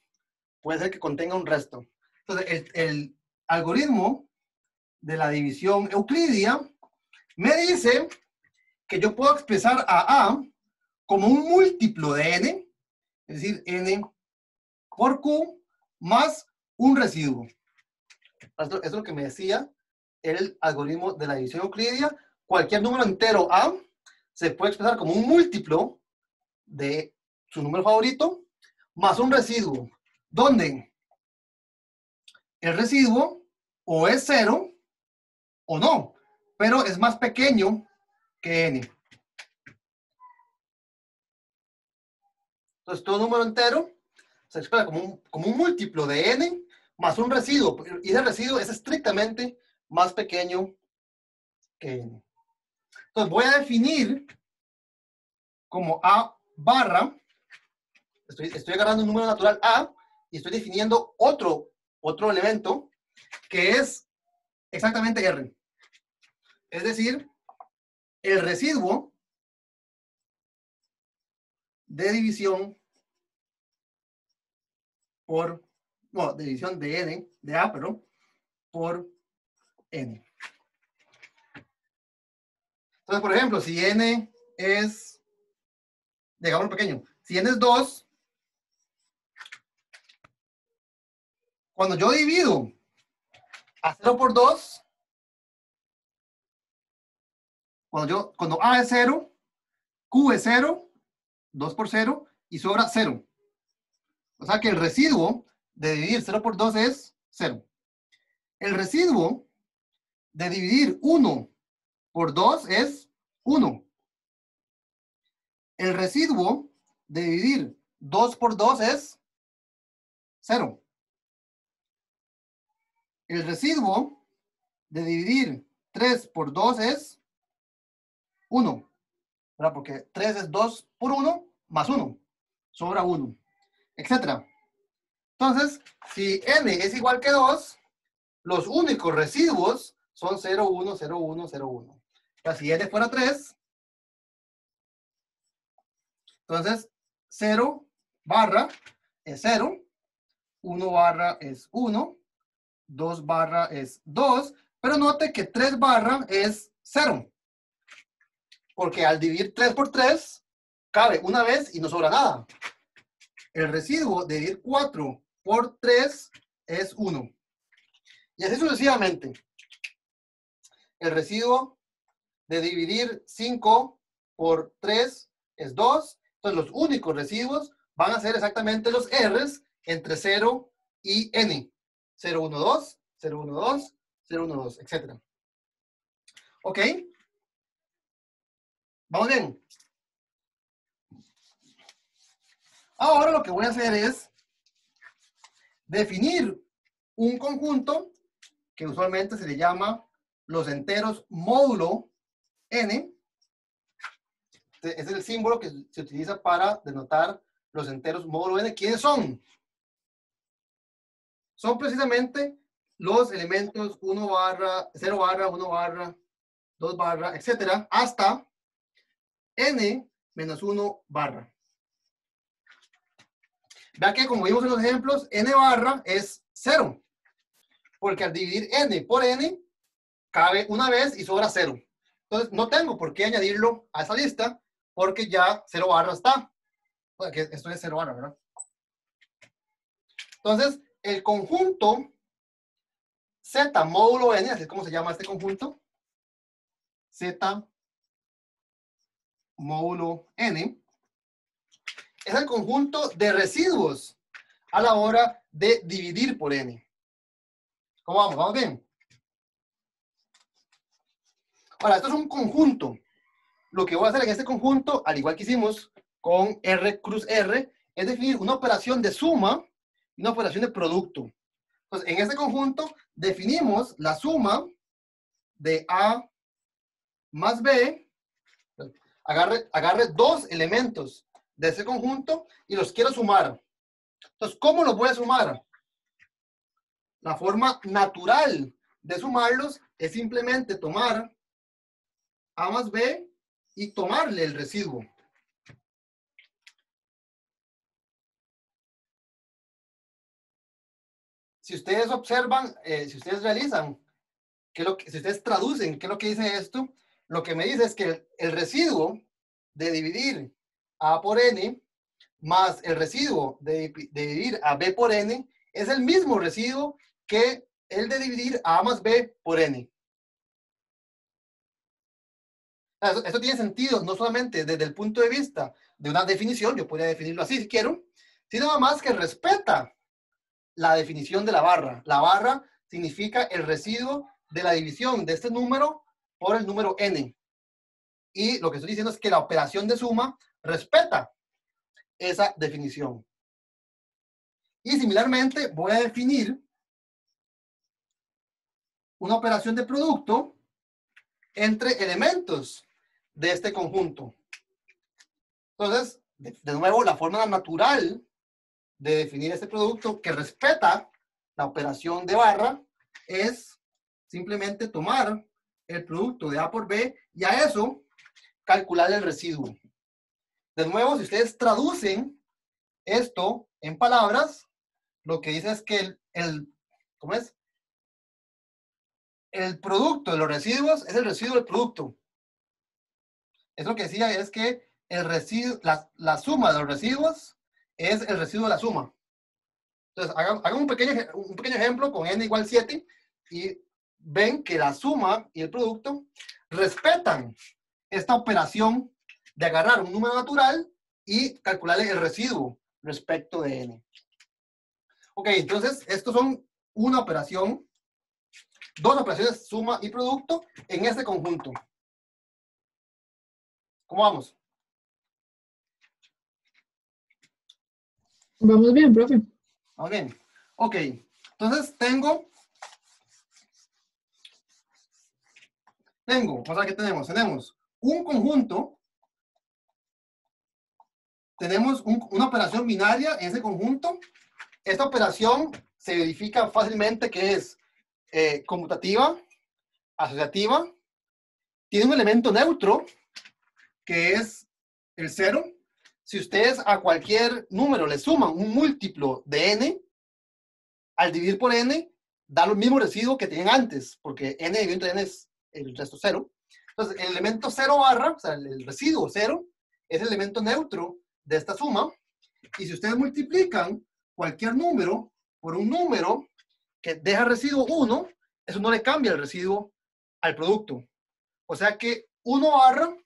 Puede ser que contenga un resto. Entonces, el algoritmo de la división euclidia me dice que yo puedo expresar a A como un múltiplo de N, es decir, N por Q más un residuo. Esto es lo que me decía el algoritmo de la división euclidia. Cualquier número entero A se puede expresar como un múltiplo de su número favorito más un residuo, donde el residuo o es 0 o no, pero es más pequeño que N. Entonces, todo número entero se expresa como un múltiplo de N más un residuo, y ese residuo es estrictamente más pequeño que N. Entonces, voy a definir como A barra, estoy agarrando un número natural A y estoy definiendo otro elemento que es exactamente R. Es decir, el residuo de división por, no, de división de N, de A, perdón, por N. Entonces, por ejemplo, si N es, digámoslo pequeño, si N es 2, cuando yo divido a 0 por 2, cuando A es 0, Q es 0, 2 por 0, y sobra 0. O sea que el residuo de dividir 0 por 2 es 0. El residuo de dividir 1 por 2 es 1. El residuo de dividir 2 por 2 es 0. El residuo de dividir 3 por 2 es 1. ¿Verdad? Porque 3 es 2 por 1 más 1. Sobra 1. Etcétera. Entonces, si n es igual que 2, los únicos residuos son 0, 1, 0, 1, 0, 1. O sea, si n fuera 3, entonces 0 barra es 0, 1 barra es 1, 2 barra es 2, pero note que 3 barra es 0. Porque al dividir 3 por 3, cabe una vez y no sobra nada. El residuo de dividir 4 por 3 es 1. Y así sucesivamente. El residuo de dividir 5 por 3 es 2. Entonces los únicos residuos van a ser exactamente los R's entre 0 y N. 0, 1, 2, 0, 1, 2, 0, 1, 2, etc. ¿Ok? ¿Vamos bien? Ahora lo que voy a hacer es definir un conjunto que usualmente se le llama los enteros módulo n. Ese es el símbolo que se utiliza para denotar los enteros módulo n. ¿Quiénes son? Son precisamente los elementos 1 barra, 0 barra, 1 barra, 2 barra, etcétera, hasta n menos 1 barra. Vea que, como vimos en los ejemplos, n barra es 0. Porque al dividir n por n, cabe una vez y sobra 0. Entonces, no tengo por qué añadirlo a esa lista, porque ya 0 barra está. Porque esto es 0 barra, ¿verdad? Entonces, el conjunto Z módulo n, así es como se llama este conjunto, Z módulo n, es el conjunto de residuos a la hora de dividir por n. ¿Cómo vamos? ¿Vamos bien? Ahora, esto es un conjunto. Lo que voy a hacer en este conjunto, al igual que hicimos con R cruz R, es definir una operación de suma y una operación de producto. Entonces, en este conjunto definimos la suma de A más B. Agarre dos elementos de ese conjunto y los quiero sumar. Entonces, ¿cómo los voy a sumar? La forma natural de sumarlos es simplemente tomar A más B y tomarle el residuo. Si ustedes observan, si ustedes realizan, si ustedes traducen qué es lo que dice esto, lo que me dice es que el residuo de dividir A por N más el residuo de dividir a B por N es el mismo residuo que el de dividir a más B por N. Esto tiene sentido no solamente desde el punto de vista de una definición, yo podría definirlo así si quiero, sino además que respeta la definición de la barra. La barra significa el residuo de la división de este número por el número n. Y lo que estoy diciendo es que la operación de suma respeta esa definición. Y similarmente voy a definir una operación de producto entre elementos de este conjunto. Entonces, de nuevo, la forma natural de definir este producto que respeta la operación de barra es simplemente tomar el producto de A por B y a eso calcular el residuo. De nuevo, si ustedes traducen esto en palabras, lo que dice es que ¿cómo es? El producto de los residuos es el residuo del producto. Eso lo que decía es que el residuo, la suma de los residuos es el residuo de la suma. Entonces, hagan un pequeño ejemplo con n igual 7 y ven que la suma y el producto respetan esta operación de agarrar un número natural y calcularle el residuo respecto de n. Ok, entonces, estos son una operación, dos operaciones suma y producto en este conjunto. ¿Cómo vamos? Vamos bien, profe. Vamos bien. Ok, entonces tengo, vamos a ver qué tenemos. Tenemos un conjunto, tenemos una operación binaria en ese conjunto. Esta operación se verifica fácilmente que es conmutativa, asociativa, tiene un elemento neutro, que es el 0. Si ustedes a cualquier número le suman un múltiplo de n, al dividir por n, da lo mismo residuo que tenían antes, porque n dividido entre n es el resto 0. Entonces, el elemento 0 barra, o sea, el residuo 0, es el elemento neutro de esta suma. Y si ustedes multiplican cualquier número por un número que deja residuo 1, eso no le cambia el residuo al producto. O sea que 1 barra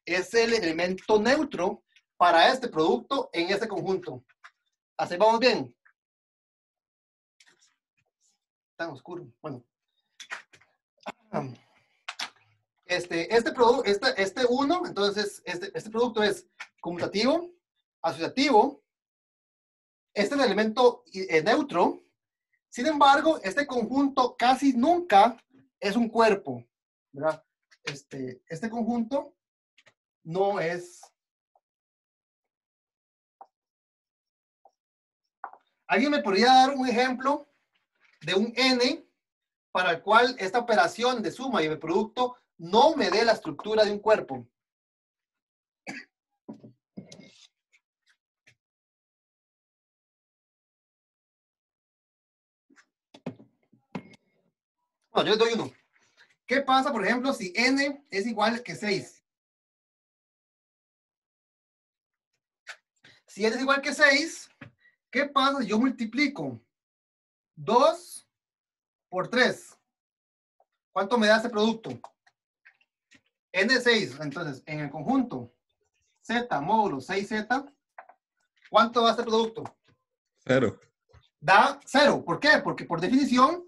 es el elemento neutro para este producto en este conjunto. ¿Así vamos bien? Tan oscuro. Bueno. Este 1, entonces este producto es conmutativo, asociativo. Este es el elemento neutro. Sin embargo, este conjunto casi nunca es un cuerpo, ¿verdad? Este conjunto no es... ¿Alguien me podría dar un ejemplo de un n para el cual esta operación de suma y de producto no me dé la estructura de un cuerpo? Bueno, yo les doy uno. ¿Qué pasa, por ejemplo, si n es igual que 6? Si n es igual que 6, ¿qué pasa si yo multiplico 2 por 3? ¿Cuánto me da este producto? N es 6. Entonces, en el conjunto z módulo 6z, ¿cuánto da este producto? 0. Da 0. ¿Por qué? Porque por definición,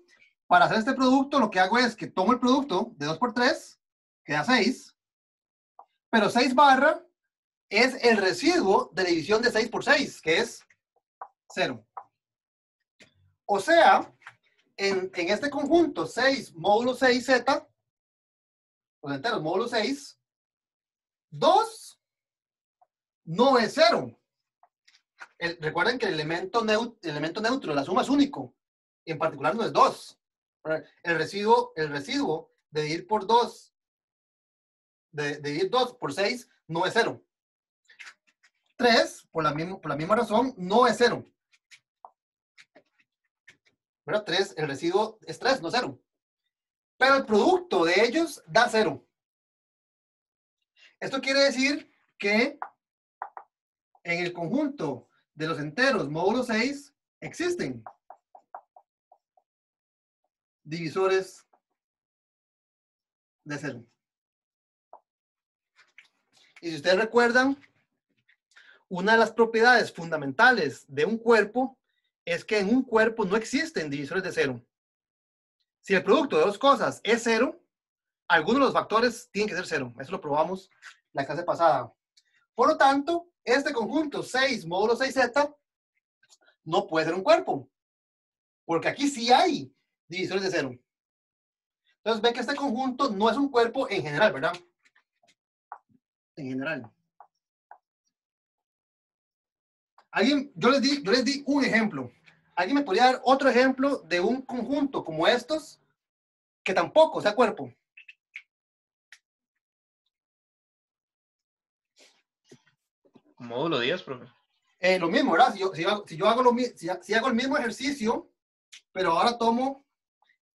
para hacer este producto, lo que hago es que tomo el producto de 2 por 3, que da 6, pero 6 barra es el residuo de división de 6 por 6, que es 0. O sea, en este conjunto 6 módulo 6z, los enteros módulo 6, 2 no es 0. Recuerden que el elemento neutro, la suma es único. En particular no es 2. El residuo de dividir por 2, de dividir 2 por 6, no es 0. 3, por la misma razón, no es 0. ¿Verdad? 3, el residuo es 3, no 0. Pero el producto de ellos da 0. Esto quiere decir que en el conjunto de los enteros módulo 6 existen divisores de 0. Y si ustedes recuerdan, una de las propiedades fundamentales de un cuerpo es que en un cuerpo no existen divisores de 0. Si el producto de dos cosas es 0, algunos de los factores tienen que ser 0. Eso lo probamos la clase pasada. Por lo tanto, este conjunto 6 módulo 6z no puede ser un cuerpo, porque aquí sí hay divisores de 0. Entonces ven que este conjunto no es un cuerpo en general, ¿verdad? En general. Yo les di un ejemplo. ¿Alguien me podría dar otro ejemplo de un conjunto como estos que tampoco sea cuerpo? Módulo 10, profe. Lo mismo, ¿verdad? Si hago el mismo ejercicio, pero ahora tomo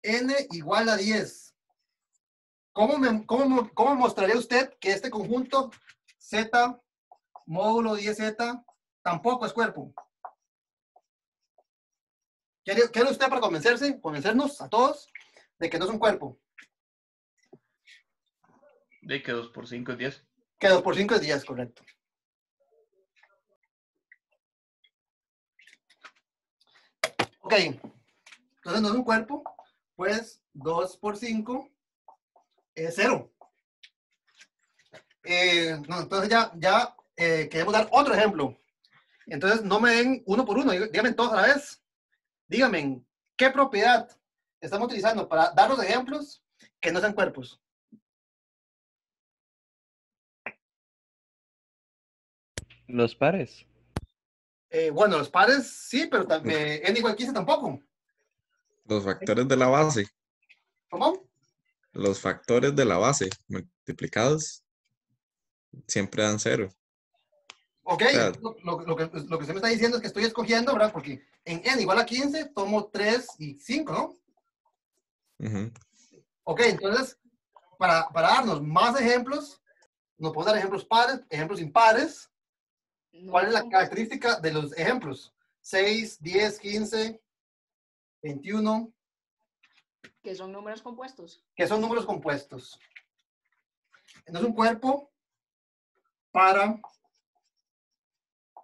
n igual a 10. ¿Cómo mostraría usted que este conjunto z módulo 10z tampoco es cuerpo? ¿Quiere usted para convencernos a todos de que no es un cuerpo? De que 2 por 5 es 10. Que 2 por 5 es 10, correcto. Ok, entonces no es un cuerpo, pues 2 por 5 es 0. No, entonces ya queremos dar otro ejemplo. Entonces no me den uno por uno, díganme todos a la vez. Díganme, ¿qué propiedad estamos utilizando para dar los ejemplos que no sean cuerpos? Los pares. Bueno, los pares sí, pero n igual 15 tampoco. Los factores de la base. ¿Cómo? Los factores de la base multiplicados siempre dan 0. Ok, O sea, lo que usted me está diciendo es que estoy escogiendo, ¿verdad? Porque en n igual a 15 tomo 3 y 5, ¿no? Ok, entonces, para darnos más ejemplos, nos podemos dar ejemplos pares, ejemplos impares. ¿Cuál es la característica de los ejemplos? 6, 10, 15, 21. Que son números compuestos. Que son números compuestos. Entonces, un cuerpo para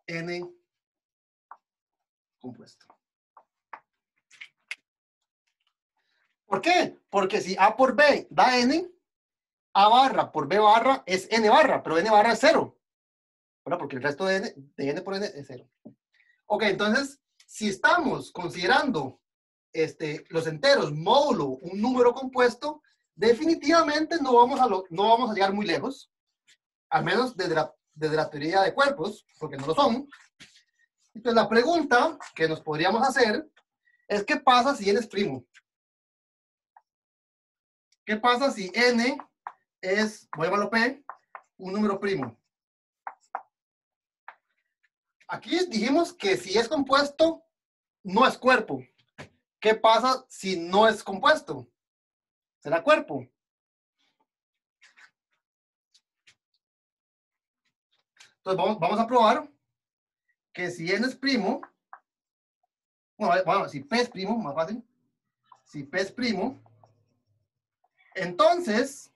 n compuesto. ¿Por qué? Porque si A por B da n, A barra por B barra es n barra, pero n barra es 0. ¿Verdad? Porque el resto de n por n es 0. Ok, entonces, si estamos considerando los enteros módulo un número compuesto, definitivamente no vamos a llegar muy lejos, al menos desde la teoría de cuerpos, porque no lo son. Entonces, la pregunta que nos podríamos hacer es, ¿qué pasa si n es primo? ¿Qué pasa si n es, voy a llamarlo P, un número primo? Aquí dijimos que si es compuesto, no es cuerpo. ¿Qué pasa si no es compuesto? ¿Será cuerpo? Entonces vamos a probar que si n es primo, bueno, si P es primo, más fácil. Si P es primo, entonces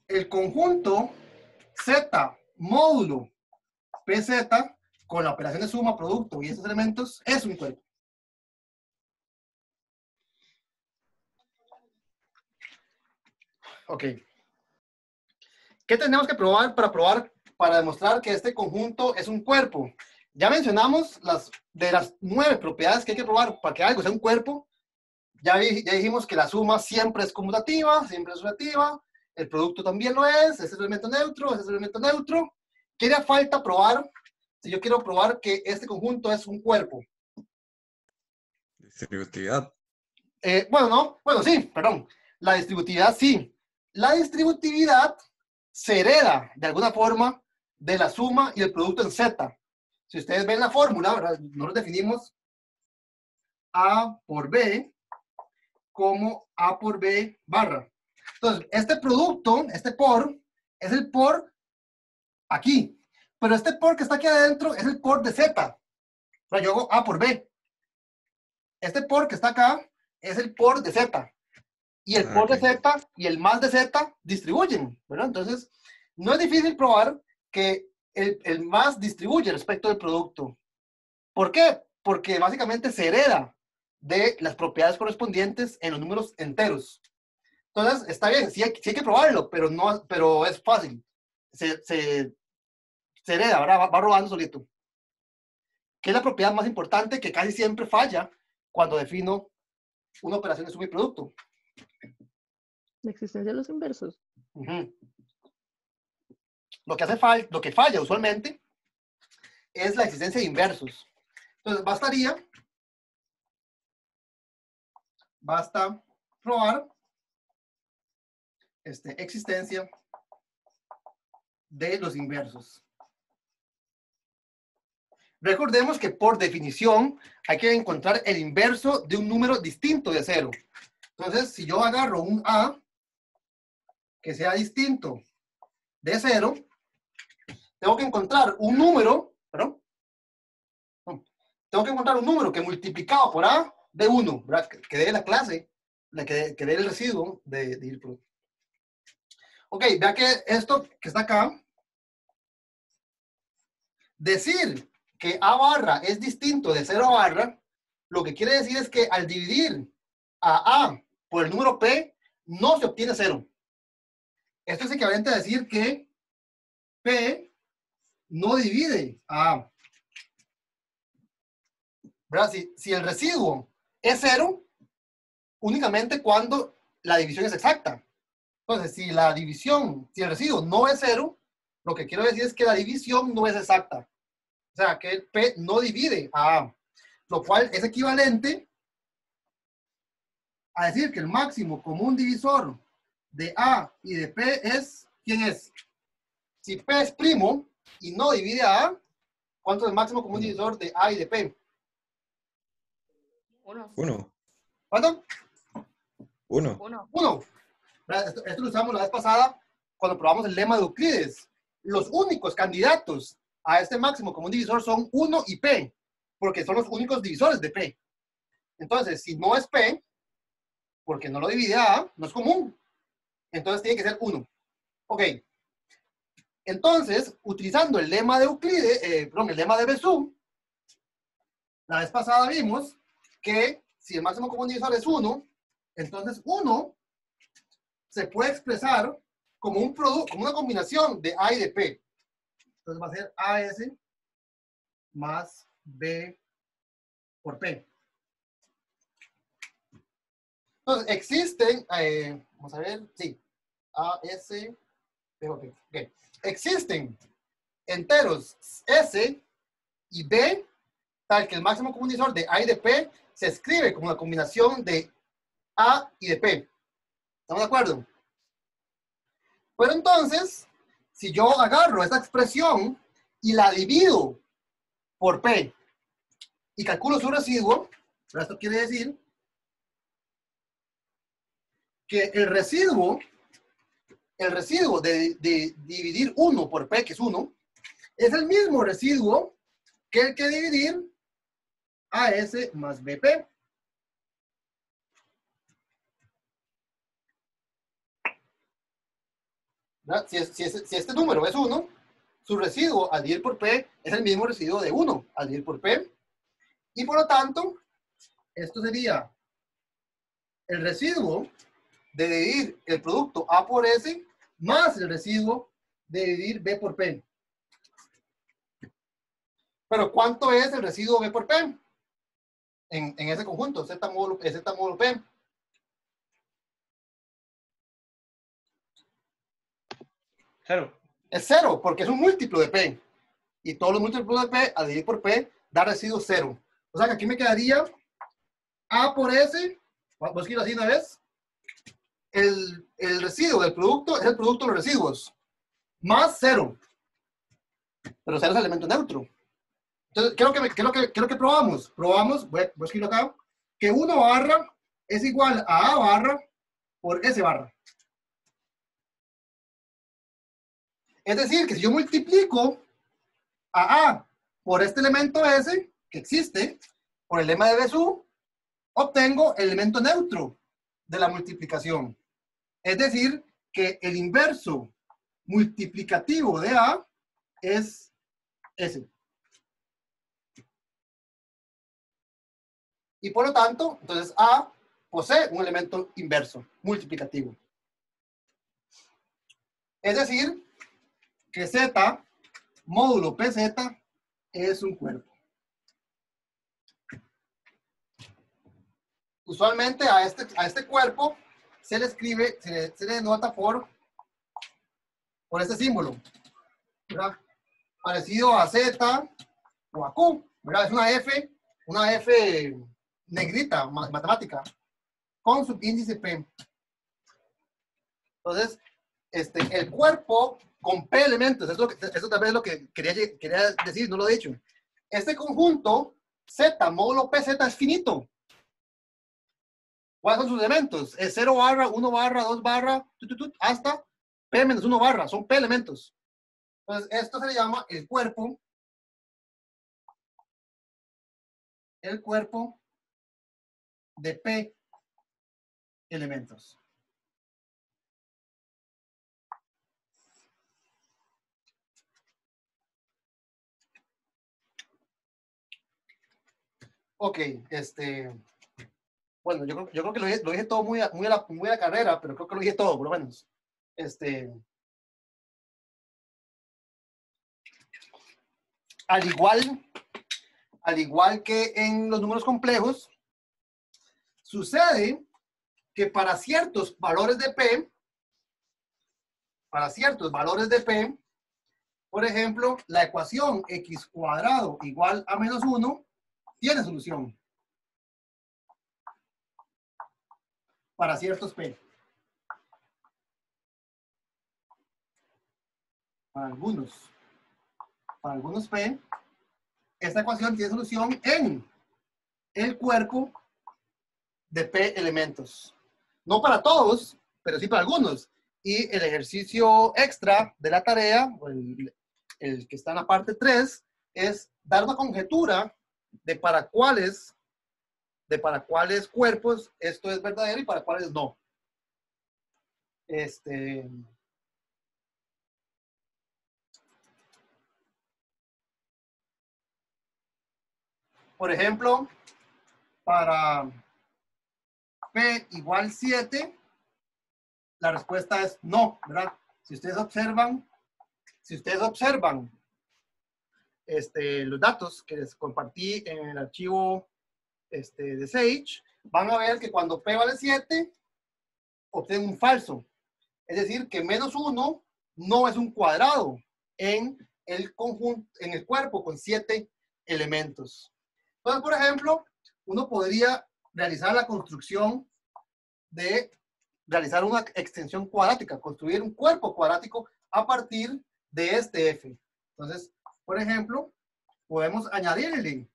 el conjunto Z módulo PZ con la operación de suma, producto y estos elementos es un cuerpo. Ok. ¿Qué tenemos que probar para demostrar que este conjunto es un cuerpo? Ya mencionamos de las 9 propiedades que hay que probar para que algo sea un cuerpo. Ya dijimos que la suma siempre es conmutativa, siempre es relativa. El producto también lo es el elemento neutro, ese es el elemento neutro. ¿Qué haría falta probar si yo quiero probar que este conjunto es un cuerpo? Distributividad. Bueno, sí, perdón. La distributividad sí. La distributividad se hereda de alguna forma de la suma y el producto en Z. Si ustedes ven la fórmula, ¿verdad? Nosotros definimos A por B como A por B barra. Entonces, este producto, este por, es el por aquí. Pero este por que está aquí adentro es el por de Z. O sea, yo hago A por B. Este por que está acá es el por de Z. Y el por de Z y el más de Z distribuyen, ¿verdad? Entonces, no es difícil probar que el más distribuye respecto del producto. ¿Por qué? Porque básicamente se hereda de las propiedades correspondientes en los números enteros. Entonces, está bien, sí hay que probarlo, pero es fácil. Se hereda, ¿verdad? Va rodando solito. ¿Qué es la propiedad más importante que casi siempre falla cuando defino una operación de suma y producto? La existencia de los inversos. Lo que falla usualmente es la existencia de inversos. Entonces, basta probar existencia de los inversos. Recordemos que por definición hay que encontrar el inverso de un número distinto de 0. Entonces, si yo agarro un A que sea distinto de 0, tengo que encontrar un número, que multiplicado por A de 1, ¿verdad? Que dé la clase, que dé el residuo de ir por. Ok, vea que esto que está acá, decir que A barra es distinto de 0 barra, lo que quiere decir es que al dividir a A por el número P, no se obtiene 0. Esto es equivalente a decir que P no divide a A. ¿Verdad? Si el residuo es 0, únicamente cuando la división es exacta. Entonces, si el residuo no es 0, lo que quiero decir es que la división no es exacta. O sea, que el P no divide a A, lo cual es equivalente a decir que el máximo común divisor de A y de P es, ¿quién es? Si P es primo y no divide a A, ¿cuánto es el máximo común divisor de A y de P? 1. ¿Cuánto? 1. 1. Esto lo usamos la vez pasada cuando probamos el lema de Euclides. Los únicos candidatos a este máximo común divisor son 1 y P, porque son los únicos divisores de P. Entonces, si no es P, porque no lo divide a A, no es común. Entonces tiene que ser 1. Ok. Entonces, utilizando el lema de Euclides, el lema de Bezout, la vez pasada vimos que si el máximo común divisor es 1, entonces 1 se puede expresar como un producto, como una combinación de A y de P. Entonces va a ser AS más B por P. Entonces existen Vamos a ver, sí. A, S, P, ok. Existen enteros S y B, tal que el máximo común divisor de A y de P se escribe como una combinación de A y de P. ¿Estamos de acuerdo? Pero entonces, si yo agarro esta expresión y la divido por P y calculo su residuo, esto quiere decir que el residuo de dividir 1 por P, que es 1, es el mismo residuo que el que dividir AS más BP. Si este número es 1, su residuo al dividir por P es el mismo residuo de 1 al dividir por P. Y por lo tanto, esto sería el residuo de dividir el producto A por S más el residuo de dividir B por P. Pero ¿cuánto es el residuo B por P? En ese conjunto, Z módulo P. Cero. Es 0, porque es un múltiplo de P. Y todos los múltiplos de P, al dividir por P, da residuo 0. O sea que aquí me quedaría A por S, voy a escribirlo así una vez. El residuo del producto es el producto de los residuos, más 0. Pero 0 es el elemento neutro. Entonces, ¿qué es lo que probamos? Probamos, voy a escribirlo acá, que 1 barra es igual a A barra por S barra. Es decir, que si yo multiplico a A por este elemento S, que existe, por el lema de Bezout, obtengo el elemento neutro de la multiplicación. Es decir, que el inverso multiplicativo de A es S. Y por lo tanto, entonces A posee un elemento inverso multiplicativo. Es decir, que Z módulo PZ es un cuerpo. Usualmente a este cuerpo se le escribe, se le denota por este símbolo, ¿verdad? Parecido a Z o a Q, ¿verdad? Es una F negrita, matemática, con subíndice P. Entonces, el cuerpo con P elementos, eso tal vez es lo que quería decir, no lo he dicho. Este conjunto Z módulo PZ es finito. ¿Cuáles son sus elementos? Es 0 barra, 1 barra, 2 barra, hasta P menos 1 barra. Son P elementos. Entonces, esto se le llama el cuerpo de P elementos. Ok, bueno, yo creo que lo dije todo muy a la carrera, pero creo que lo dije todo, por lo menos. Al igual que en los números complejos, sucede que para ciertos valores de P, por ejemplo, la ecuación x cuadrado igual a menos 1 tiene solución. Para ciertos P. Para algunos P, esta ecuación tiene solución en el cuerpo de P elementos. No para todos, pero sí para algunos. Y el ejercicio extra de la tarea, o el que está en la parte 3, es dar una conjetura de para cuáles cuerpos esto es verdadero y para cuáles no. Por ejemplo, para P igual 7, la respuesta es no, ¿verdad? Si ustedes observan los datos que les compartí en el archivo de Sage, van a ver que cuando P vale 7, obtienen un falso. Es decir, que -1 no es un cuadrado en el conjunto, en el cuerpo con 7 elementos. Entonces, por ejemplo, uno podría realizar la construcción de realizar una extensión cuadrática, construir un cuerpo cuadrático a partir de este F. Entonces, por ejemplo, podemos añadirle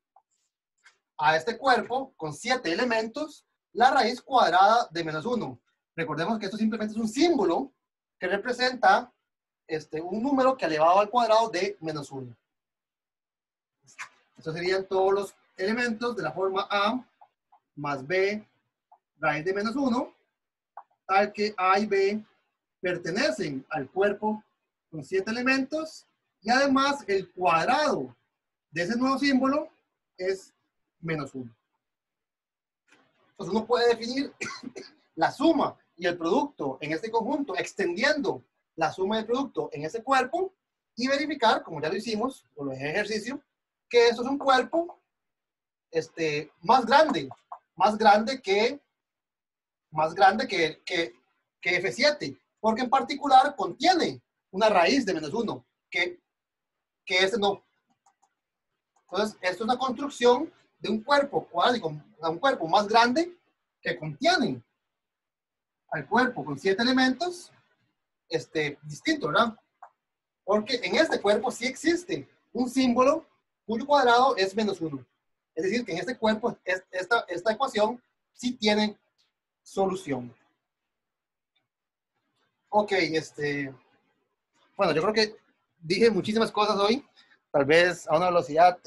a este cuerpo con 7 elementos la raíz cuadrada de -1. Recordemos que esto simplemente es un símbolo que representa un número que elevado al cuadrado de -1. Estos serían todos los elementos de la forma A más B raíz de -1, tal que A y B pertenecen al cuerpo con 7 elementos y además el cuadrado de ese nuevo símbolo es -1. Entonces uno puede definir la suma y el producto en este conjunto extendiendo la suma y el producto en ese cuerpo y verificar, como ya lo hicimos con el ejercicio, que esto es un cuerpo más grande que F7, porque en particular contiene una raíz de -1, que este no. Entonces, esto es una construcción de un cuerpo cuádrico, un cuerpo más grande que contiene al cuerpo con 7 elementos distinto, ¿verdad? Porque en este cuerpo sí existe un símbolo cuyo cuadrado es -1. Es decir, que en este cuerpo, esta ecuación sí tiene solución. Ok, bueno, yo creo que dije muchísimas cosas hoy, tal vez a una velocidad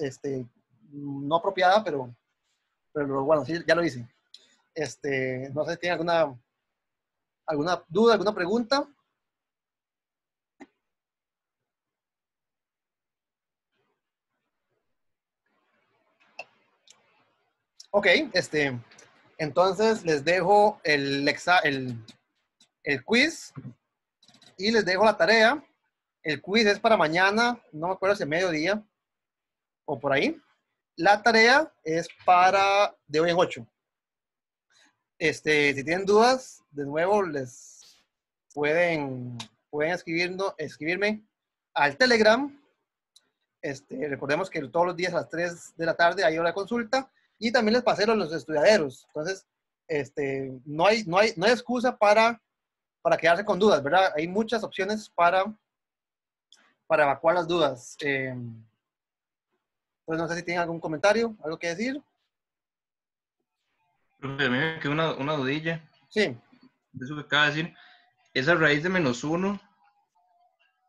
no apropiada, pero bueno, sí, ya lo hice. No sé si tiene alguna duda, alguna pregunta. Ok, entonces les dejo el quiz y les dejo la tarea. El quiz es para mañana, no me acuerdo si es mediodía o por ahí. La tarea es para de hoy en 8. Si tienen dudas, de nuevo les pueden escribirme al Telegram. Recordemos que todos los días a las 3 de la tarde hay hora de consulta y también les pasé los estudiaderos. Entonces, no hay excusa para quedarse con dudas, ¿verdad? Hay muchas opciones para evacuar las dudas. Pues no sé si tienen algún comentario, algo que decir. Profe, a mí me quedó una dudilla Sí. de eso que acaba de decir. Esa raíz de -1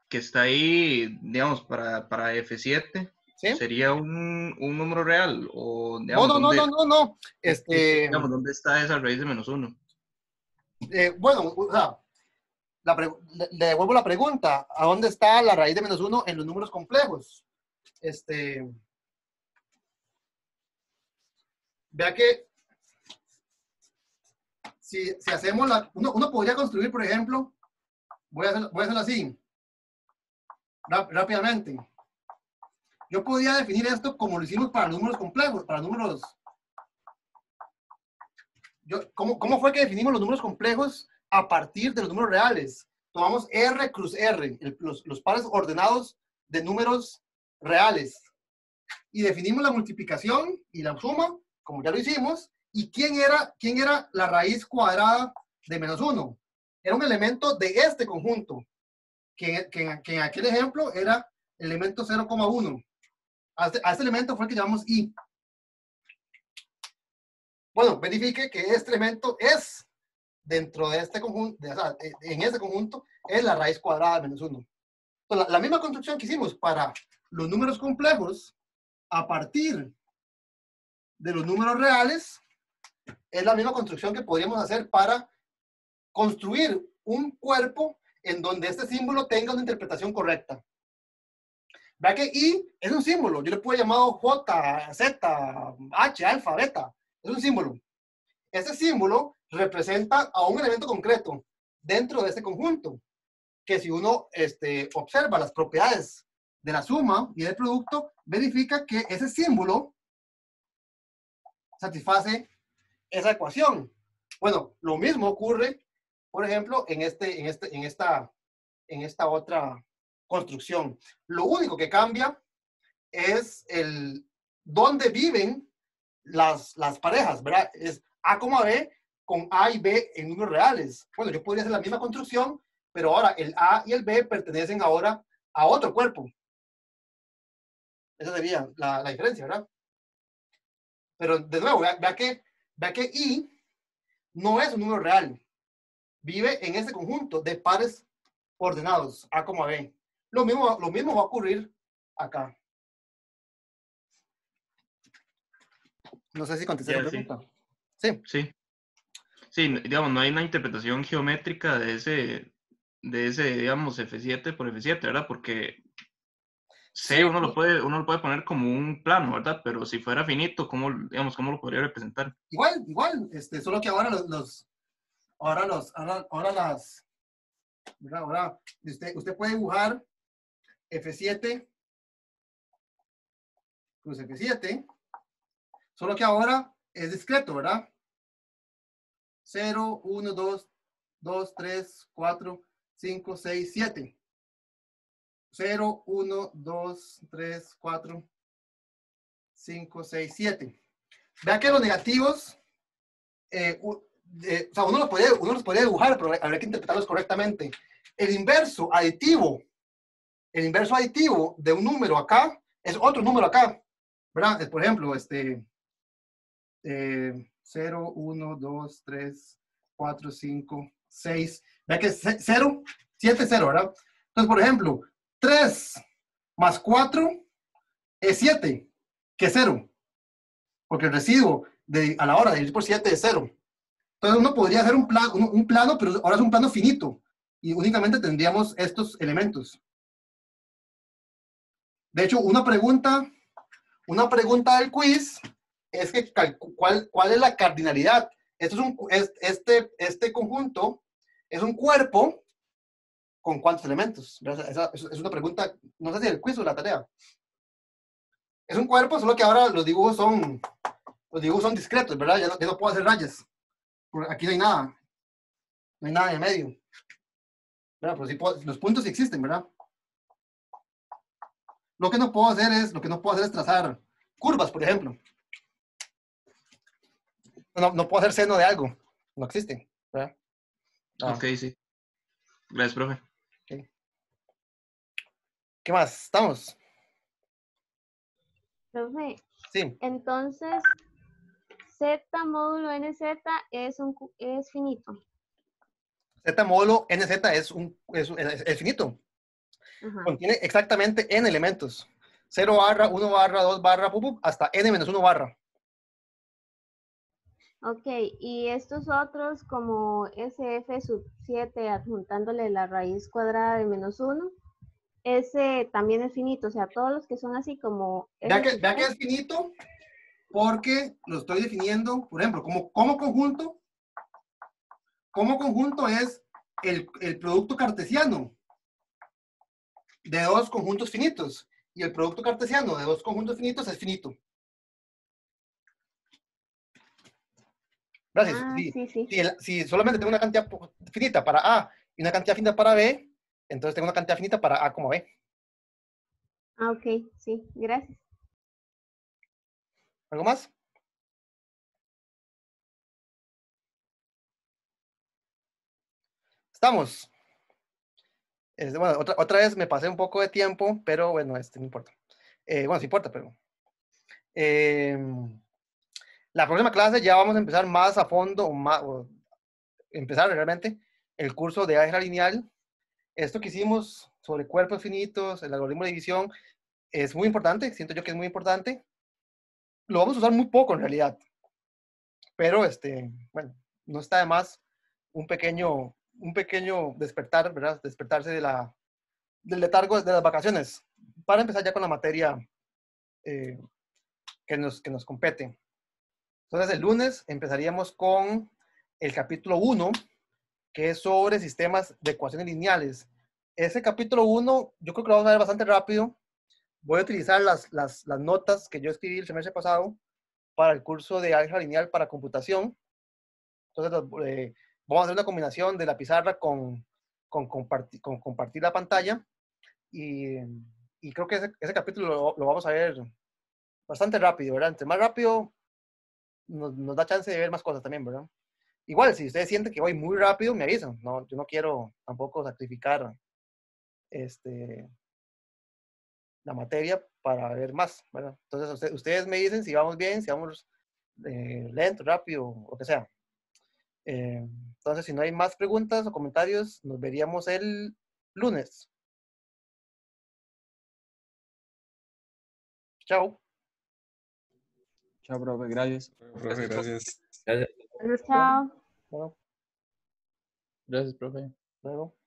que está ahí, digamos, para F7, ¿Sí? ¿sería un número real? O, digamos, No. digamos, ¿dónde está esa raíz de -1? Bueno, o sea, le devuelvo la pregunta. ¿A dónde está la raíz de -1 en los números complejos? Vea que si hacemos uno podría construir, por ejemplo, voy a hacerlo así, rápidamente. Yo podría definir esto como lo hicimos para números complejos, para números. ¿Cómo fue que definimos los números complejos a partir de los números reales? Tomamos R cruz R, los pares ordenados de números reales. Y definimos la multiplicación y la suma, como ya lo hicimos. ¿Y quién era la raíz cuadrada de -1? Era un elemento de este conjunto, que en aquel ejemplo era el elemento 0,1. A este elemento fue el que llamamos I. Bueno, verifique que este elemento es dentro de este conjunto, en este conjunto, es la raíz cuadrada de -1. Entonces, la misma construcción que hicimos para los números complejos, a partir de los números reales, es la misma construcción que podríamos hacer para construir un cuerpo en donde este símbolo tenga una interpretación correcta. Vea que I es un símbolo. Yo le puedo llamar J, Z, H, alfa, beta. Es un símbolo. Este símbolo representa a un elemento concreto dentro de este conjunto, que si uno observa las propiedades de la suma y del producto, verifica que ese símbolo satisface esa ecuación. Bueno, lo mismo ocurre por ejemplo, en esta otra construcción. Lo único que cambia es dónde viven las parejas, ¿verdad? Es A, B con A y B en números reales. Bueno, yo podría hacer la misma construcción, pero ahora el A y el B pertenecen ahora a otro cuerpo. Esa sería la diferencia, ¿verdad? Pero de nuevo, vea que I no es un número real. Vive en este conjunto de pares ordenados, A, B. Lo mismo va a ocurrir acá. No sé si contesté la pregunta. Sí. Sí, digamos, no hay una interpretación geométrica de ese, digamos, F7 por F7, ¿verdad? Porque C uno lo puede poner como un plano, ¿verdad? Pero si fuera finito, ¿cómo lo podría representar? Igual, solo que ahora usted puede dibujar F7 plus F7, solo que ahora es discreto, ¿verdad? 0, 1, 2, 3, 4, 5, 6, 7. 0, 1, 2, 3, 4, 5, 6, 7. Vea que los negativos, o sea, uno los podría dibujar, pero habría que interpretarlos correctamente. El inverso aditivo de un número acá es otro número acá, ¿verdad? Por ejemplo, 0, 1, 2, 3, 4, 5, 6. Vea que 0, 7, 0, ¿verdad? Entonces, por ejemplo, 3 más 4 es 7, que es 0. Porque el residuo a la hora de dividir por 7 es 0. Entonces uno podría hacer un plano, pero ahora es un plano finito. Y únicamente tendríamos estos elementos. De hecho, una pregunta del quiz es que ¿cuál es la cardinalidad? Este conjunto es un cuerpo con ¿cuántos elementos? Esa es una pregunta, no sé si el quiz o la tarea. Es un cuerpo, solo que ahora los dibujos son discretos, ¿verdad? Ya no puedo hacer rayas. Aquí no hay nada. No hay nada en el medio. ¿Verdad? Pero sí los puntos sí existen, ¿verdad? Lo que no puedo hacer es trazar curvas, por ejemplo. No puedo hacer seno de algo. No existe, ¿verdad? Ok, sí. Gracias, profe. Okay. ¿Qué más? ¿Estamos? Profe, sí. Entonces, Z módulo NZ es finito. Z módulo NZ es finito. Ajá. Contiene exactamente n elementos. 0 barra, 1 barra, 2 barra, hasta n-1 barra. Ok, y estos otros como SF sub 7 adjuntándole la raíz cuadrada de -1, ese también es finito, o sea, todos los que son así como... Vea que es finito porque lo estoy definiendo, por ejemplo, como conjunto. Como conjunto es el producto cartesiano de dos conjuntos finitos. Y el producto cartesiano de dos conjuntos finitos es finito. Gracias. Si solamente tengo una cantidad finita para A y una cantidad finita para B, entonces tengo una cantidad finita para A como B. Ah, ok, sí, gracias. ¿Algo más? Estamos. Bueno, otra vez me pasé un poco de tiempo, pero bueno, no importa. Bueno, sí importa, pero... la próxima clase ya vamos a empezar más a fondo, o empezar realmente el curso de álgebra lineal. Esto que hicimos sobre cuerpos finitos, el algoritmo de división, es muy importante, siento yo que es muy importante. Lo vamos a usar muy poco en realidad, pero bueno, no está de más un pequeño despertar, ¿verdad? Despertarse del letargo de las vacaciones, para empezar ya con la materia que nos compete. Entonces el lunes empezaríamos con el capítulo 1, que es sobre sistemas de ecuaciones lineales. Ese capítulo 1, yo creo que lo vamos a ver bastante rápido. Voy a utilizar las notas que yo escribí el semestre pasado para el curso de álgebra lineal para computación. Entonces vamos a hacer una combinación de la pizarra con compartir la pantalla y, y creo que ese capítulo lo vamos a ver bastante rápido, ¿verdad? Entre más rápido nos da chance de ver más cosas también, ¿verdad? Igual, si ustedes sienten que voy muy rápido, me avisan. No, yo no quiero tampoco sacrificar la materia para ver más, ¿verdad? Entonces, ustedes me dicen si vamos bien, si vamos lento, rápido, lo que sea. Entonces, si no hay más preguntas o comentarios, nos veríamos el lunes. Chao. Chao, profe, gracias. Profe, gracias. Gracias. Chao. Bueno, Gracias, profe. luego.